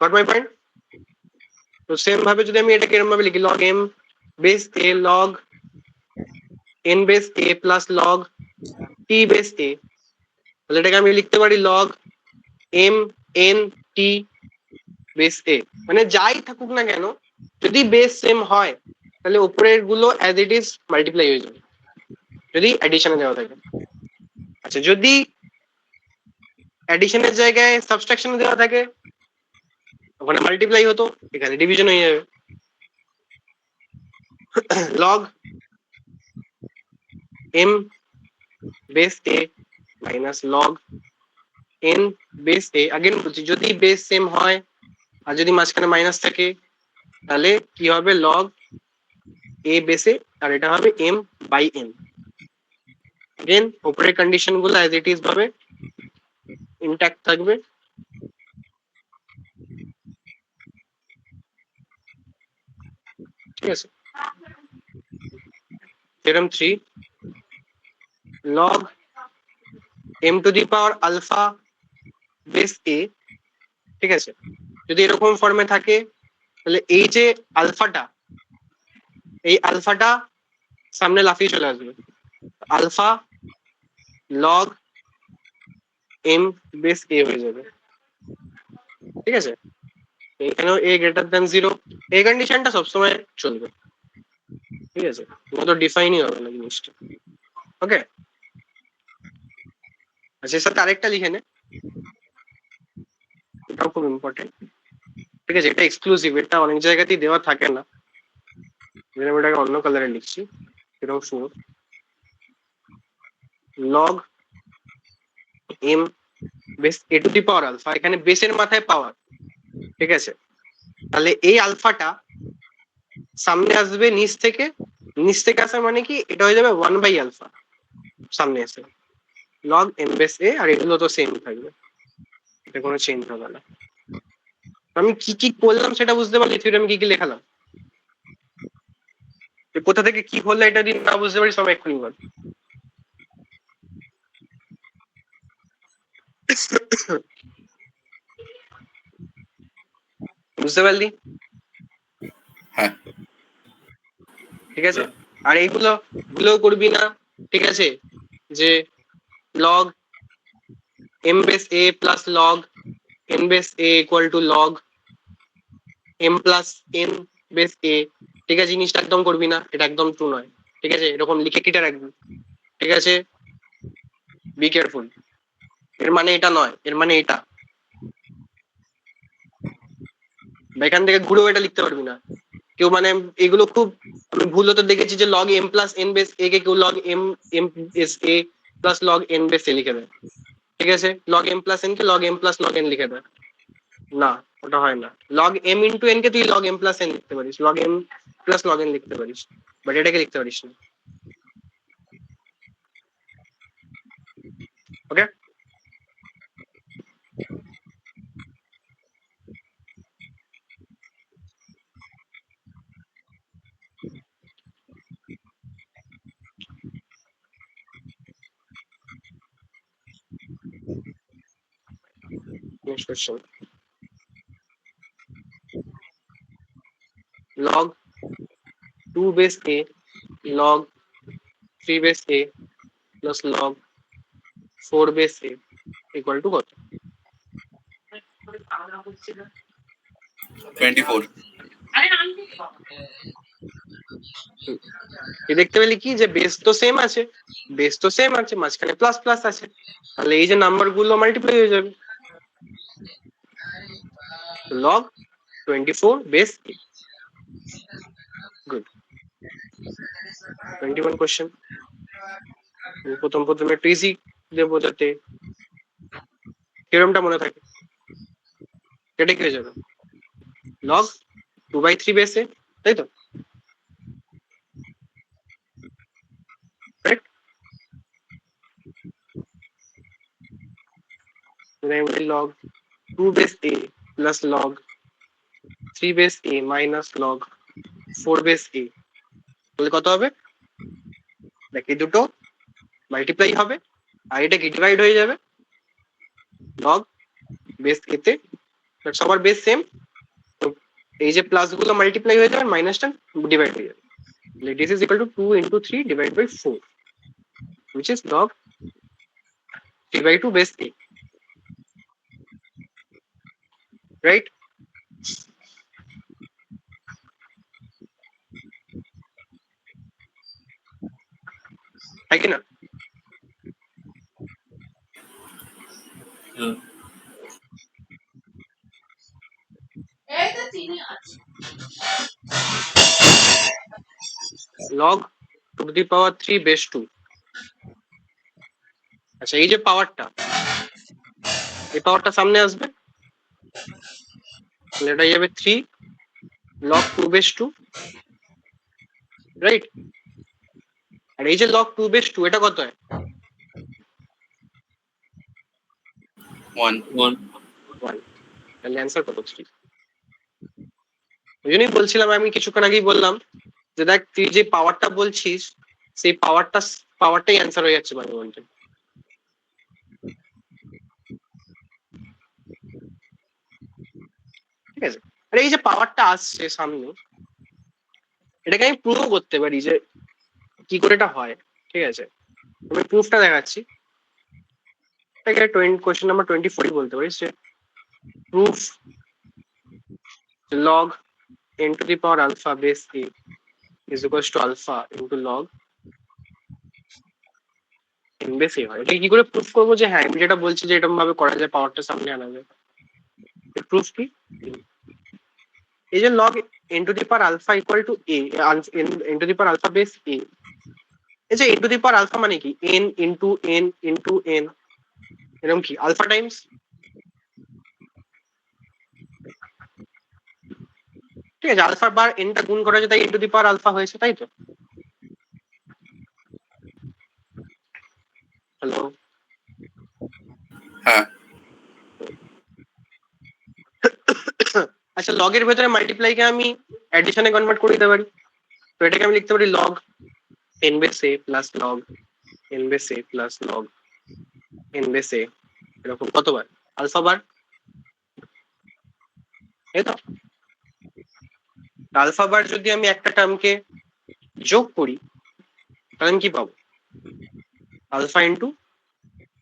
Got my point? তো সেম ভাবে যদি আমি এটাকে এরকম ভাবে লিখি log m base a log n base a plus log t base a, তাহলে এটাকে আমি লিখতে পারি log m n t base a। মানে যাই থাকুক না কেন, যদি বেস সেম হয় তাহলে উপরের গুলো অ্যাজ ইট ইজ মাল্টিপ্লাই হয়ে যাবে, যদি অ্যাডিশনে দেওয়া থাকে। আচ্ছা, যদি অ্যাডিশনের জায়গায় সাবট্রাকশনে দেওয়া থাকে, ওখানে মাল্টিপ্লাই হতো, এখানে ডিভিশন হয়ে যাবে। log m base a minus log n base a, again বলছি যদি বেস সেম হয় আর যদি মাঝখানে মাইনাস থাকে তাহলে কি হবে log a বেসে, আর এটা হবে m বাই n। দেন উপরের কন্ডিশন গুলো অ্যাজ ইট ইজ ভাবে ইনট্যাক্ট থাকবে। ঠিক আছে, theorem 3, log m to the power alpha base a, ঠিক আছে, যদি এরকম ফর্মে থাকে তাহলে এই যে আলফাটা, এই আলফাটা সামনে লাফিয়ে চলে আসবে, alpha log m base a হয়ে যাবে। ঠিক আছে, এখানেও a গ্রেটার দ্যান 0, এই কন্ডিশনটা সবসময় চলবে। ঠিক আছে, তো ডিফাইনই হবে না জিনিসটা। ওকে, আচ্ছা, এর সাথে আরেকটা লিখে নে, এটাও খুব ইম্পর্টেন্ট। ঠিক আছে, এটা এক্সক্লুসিভ, এটা অনেক জায়গাতেই দেওয়া থাকে না, আমি এটাকে অন্য কালারে লিখছি, এরকম শুনো, log m base a to the power alpha, এখানে বেসের মাথায় পাওয়ার। ঠিক আছে, তাহলে এই আলফাটা সামনে আসবে নিচ থেকে, নিচ থেকে আসা মানে কি, এটা হয়ে যাবে 1 বাই আলফা সামনে এসে log m বেস a, আর এগুলো তো সেম থাকবে, এটা কোনো চেঞ্জ হবে না। আমি কি কি করলাম সেটা বুঝতে পারলি? থিওরেম কি কি লেখালাম, কোথা থেকে কি হলো এটা যদি না বুঝতে পারি সব এক্ষুনি বল। বুঝতে পারলি? হ্যাঁ। ঠিক আছে, আর এইগুলো গুলো করবি না। ঠিক আছে, যে log m base a plus log n base a equal to log m plus n base a। ঠিক আছে, জিনিসটা একদম করবি না, এটা একদম ট্রু নয়। ঠিক আছে, এরকম লিখে কেটে রাখবি। ঠিক আছে, বি কেয়ারফুল, এর মানে এটা নয়, এর মানে এটা। এখান থেকে ঘুরেও এটা লিখতে পারবি না কেউ, মানে এগুলো খুব আমি ভুল হতে দেখেছি যে log m plus n base a কে কেউ log m m base a plus log n base a লিখে দেয়। ঠিক আছে, log m প্লাস n কে log m plus log n লিখে দেয়, না ওটা হয় না। log m ইন্টু n কে তুই log m প্লাস n লিখতে পারিস, log m plus log n লিখতে পারিস, বাট এটাকে লিখতে পারিস না। ওকে, next question, log 2 base a log 3 base a plus log 4 base a equal to কত? 24. তুই দেখতে পেলি কি যে বেস তো সেম আছে, মাঝখানে প্লাস প্লাস আছে, তাহলে এই যে নাম্বার গুলো মাল্টিপ্লাই হয়ে যাবে। log 24 base a. Good. 21 question. প্রথমে একটু ইজি দেবো যাতে থিওরেমটা মনে থাকে। এটা কি হয়ে যাবে? log 2/3 base a, তাই তো? Correct? log 2 base a plus log 3 base a minus log 4 base a, তাহলে কত হবে? দেখ এই দুটো মাল্টিপ্লাই হবে আর এটা কি ডিভাইড হয়ে যাবে log বেস a তে, সবার বেস সেম, তো এই যে প্লাস গুলো মাল্টিপ্লাই হয়ে যাবে, মাইনাসটা ডিভাইড হয়ে যাবে। This is equal to 2 into 3 divided by 4, which is log 3/2 base a. Right? है कि ना? হ্যাঁ log 2 to the power 3 base 2. আচ্ছা এই যে পাওয়ারটা, এই পাওয়ারটা সামনে আসবে, তাহলে এটা যাবে 3 log 2 base 2, রাইট? আর এই যে log 2 base 2 এটা কত হয়? 1. 1। তাহলে অ্যান্সার কত? 3। ওই জন্যই বলছিলাম, আমি কিছুক্ষণ আগেই বললাম যে দেখ তুই যে পাওয়ারটা বলছিস সেই পাওয়ারটাই অ্যান্সার হয়ে যাচ্ছে মানে বলতে। ঠিক আছে, আর এই যে পাওয়ারটা আসছে সামনে, এটাকে আমি প্রুভও করতে পারি যে কি করে এটা হয়। ঠিক আছে, আমি প্রুফটা দেখাচ্ছি। কোয়েশ্চেন নাম্বার 24 বলতে পারিস যে proof log n to the power alpha base a is equals to alpha into log n base a হয়। এটা কি করে প্রুফ করবো যে হ্যাঁ আমি যেটা বলছি যে এরকম ভাবে করা যায়, পাওয়ারটা সামনে আনা যায়। প্রুফ কি? এই যে log n to the power alpha equal to a, n to the power alpha base a, এই যে n to the power alpha মানে কি? n into n into n, এরকম কি আলফা টাইমস। ঠিক আছে, আলফা বার এনটা গুণ করা যায়, তাই n to the power alpha হয়েছে, তাই তো? হ্যালো, হ্যাঁ। আচ্ছা লগের ভেতরে মাল্টিপ্লাই কে আমি অ্যাডিশনে কনভার্ট করে দিতে পারি, তো এটাকে আমি লিখতে পারি log n base a plus log n base a plus log n base a, এরকম কতবার? আলফা বার, তাই তো? আলফা বার যদি আমি একটা টার্মকে যোগ করি তাহলে আমি কি পাবো? Alpha into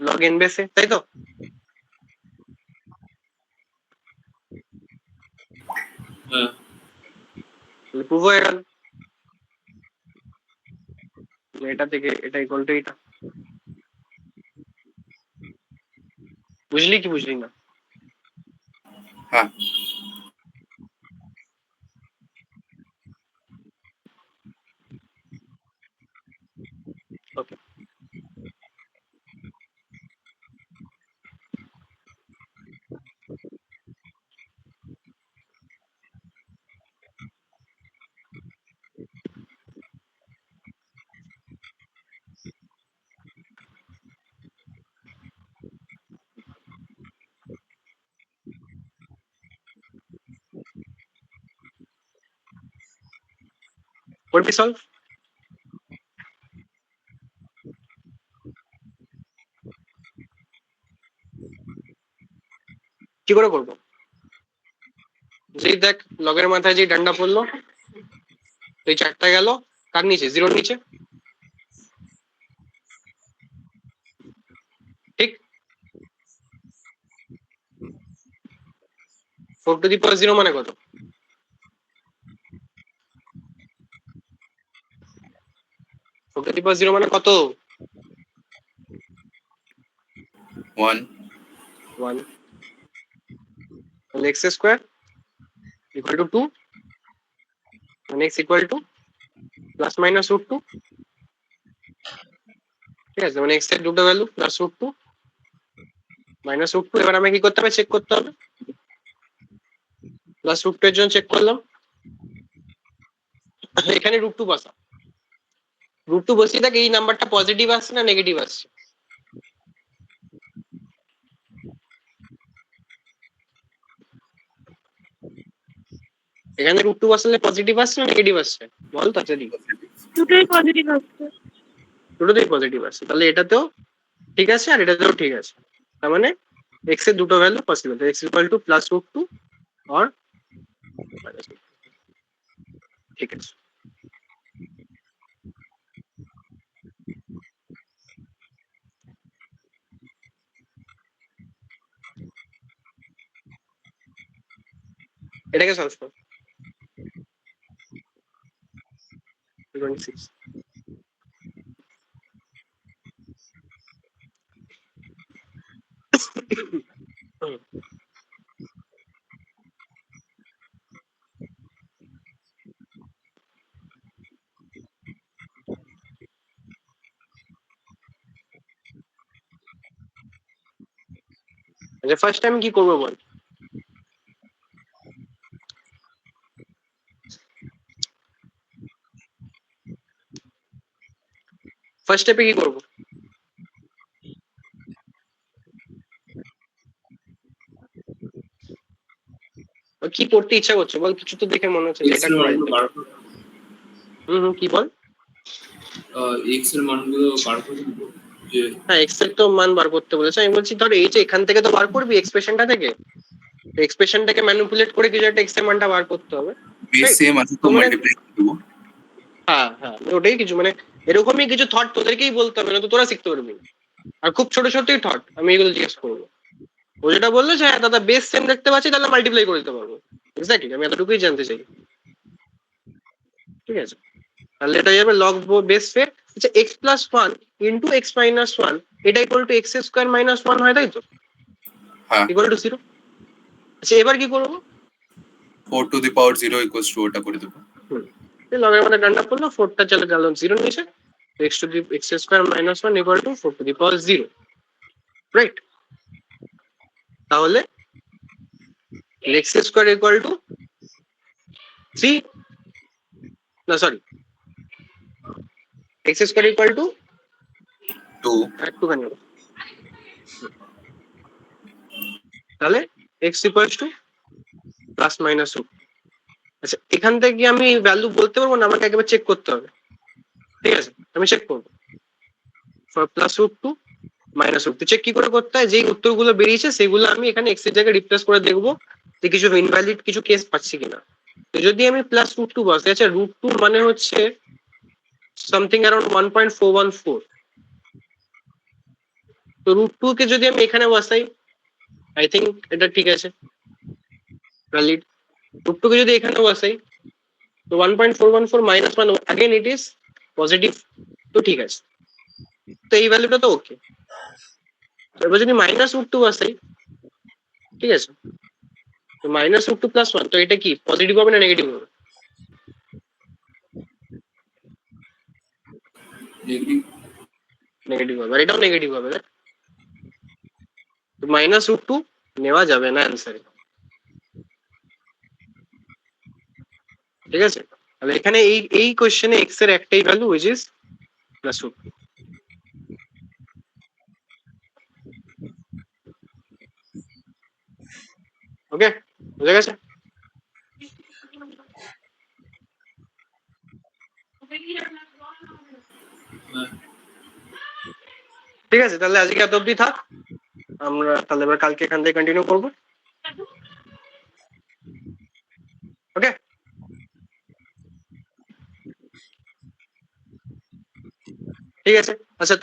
log n base a, তাই তো? হ্যাঁ তাহলে প্রুভ হয়ে গেল এটা থেকে এটা ইকুয়াল টু এটা। বুঝলি কি বুঝলি না? হ্যাঁ। ওকে, করবি সলভ? কি করে করবো? যেই দেখ লগের মাথায় যেই ডান্ডা পড়লো তো এই 4টা গেল কার নিচে, 0 নিচে, ঠিক। 4 টু দি পাওয়ার 0 মানে কত? 4 টু দি পাওয়ার 0 মানে কত? 1 1। তাহলে x স্কয়ার ইকুয়াল টু 2, মানে x equal to plus minus root 2, ঠিক আছে। মানে x এর দুটো value plus root 2 minus root 2। এবার আমাকে কি করতে হবে, চেক করতে হবে। প্লাস রুট 2 এর জন্য চেক করলাম, এখানে রুট 2 বসা, রুট 2 বসিয়ে থাকে, এই নাম্বারটা পজিটিভ আসছে না নেগেটিভ আসছে? এখানে রুট 2 বসালে পজিটিভ আসছে না নেগেটিভ আসছে বল তো যদি? দুটোই পজিটিভ আসছে। দুটোতেই পজিটিভ আসছে, তাহলে এটাতেও ঠিক আছে আর এটাতেও ঠিক আছে। তার মানে x এর দুটো value possible, x equal to plus root 2 আর মাইনাস, ঠিক আছে। এটাকে সলভ করো। 26। আচ্ছা ফার্স্ট টাইম কি করবো বল? ফার্স্ট স্টেপে কি করবো? কি করতে ইচ্ছা করছে বল, কিছু তো দেখে মনে হচ্ছে যে x এটা এর করাই মানগুলো যায়। বার করে কি বল? x এর মানগুলো বার করে দিব যে হ্যাঁ এক্স এর তো মান বার করতে বলেছে, আমি বলছি ধর এই যে এখান থেকে তো বার করবি এক্সপ্রেশনটা থেকে, এক্সপ্রেশনটাকে ম্যানিপুলেট করে কিছু একটা এক্স এর মানটা বার করতে হবে। Base Right. সেম আছে তো তো মানে- মাল্টিপ্লাই করে দেবো। হ্যাঁ হ্যাঁ ওটাই কিছু, মানে এরকমই কিছু থট তোদেরকেই বলতে হবে, না তো তোরা শিখতে পারবি না। আর খুব ছোট ছোটই থট, আমি এগুলো জিজ্ঞেস করবো। ও যেটা বললো যে হ্যাঁ দাদা বেস সেম দেখতে পাচ্ছি তাহলে মাল্টিপ্লাই করে দিতে পারবো, এক্স্যাক্টলি আমি এতটুকুই জানতে চাই, ঠিক আছে। তাহলে এটা যাবে লগ বেস ফের, আচ্ছা x plus one into x minus one, এটা equal to x square minus one হয়, তাই তো? হ্যাঁ ইকুয়াল টু 0। আচ্ছা এবার কি করবো? 4 to the power 0 equals to ওটা করে দেবো। লগের মধ্যে ডান্ডা করলো, 4টা চলে গেল 0 নিচে, X to the X square minus one equal to 4 to the power 0, right? তাহলে এক্স স্কোয়ার ইকুয়াল টু 3, না sorry, X square equal to 2 একটুখানি, তাহলে X equals to plus minus root. আচ্ছা এখান থেকে আমি ভ্যালু বলতে পারবো না, আমাকে একবার চেক করতে হবে, ঠিক আছে? আমি চেক করবো plus root 2 minus root 2। Check কি করে করতে হয়, যেই উত্তরগুলো বেরিয়েছে সেগুলো আমি এখানে এক্স এর জায়গায় রিপ্লেস করে দেখবো যে কিছু ইনভ্যালিড কিছু কেস পাচ্ছি কিনা। তো যদি আমি প্লাস রুট 2 বসাই, আচ্ছা রুট 2 মানে হচ্ছে সামথিং অ্যারাউন্ড 1.414, তো রুট 2 কে যদি আমি এখানে বসাই আই থিঙ্ক এটা ঠিক আছে, ভ্যালিড। রুট 2 কে যদি এখানে বসাই তো 1.414 minus 1, again it is positive, তো ঠিক আছে, তো এই ভ্যালুটা তো ওকে। এবার যদি মাইনাস রুট 2 বসাই, ঠিক আছে, তো মাইনাস রুট 2 প্লাস 1, তো এটা কি পজিটিভ হবে না নেগেটিভ হবে? নেগেটিভ। নেগেটিভ হবে, আর এটাও নেগেটিভ হবে, তো মাইনাস রুট 2 নেওয়া যাবে না অ্যান্সারে, ঠিক আছে। তাহলে এখানে এই কোশ্চেনে এক্স এর একটাই value which is plus root 2, okay বুঝা গেছে? হ্যাঁ ঠিক আছে, তাহলে আজকে এত অবধি থাক, আমরা তাহলে এবার কালকে এখান থেকে কন্টিনিউ করবো, ওকে। ঠিক আছে? আচ্ছা,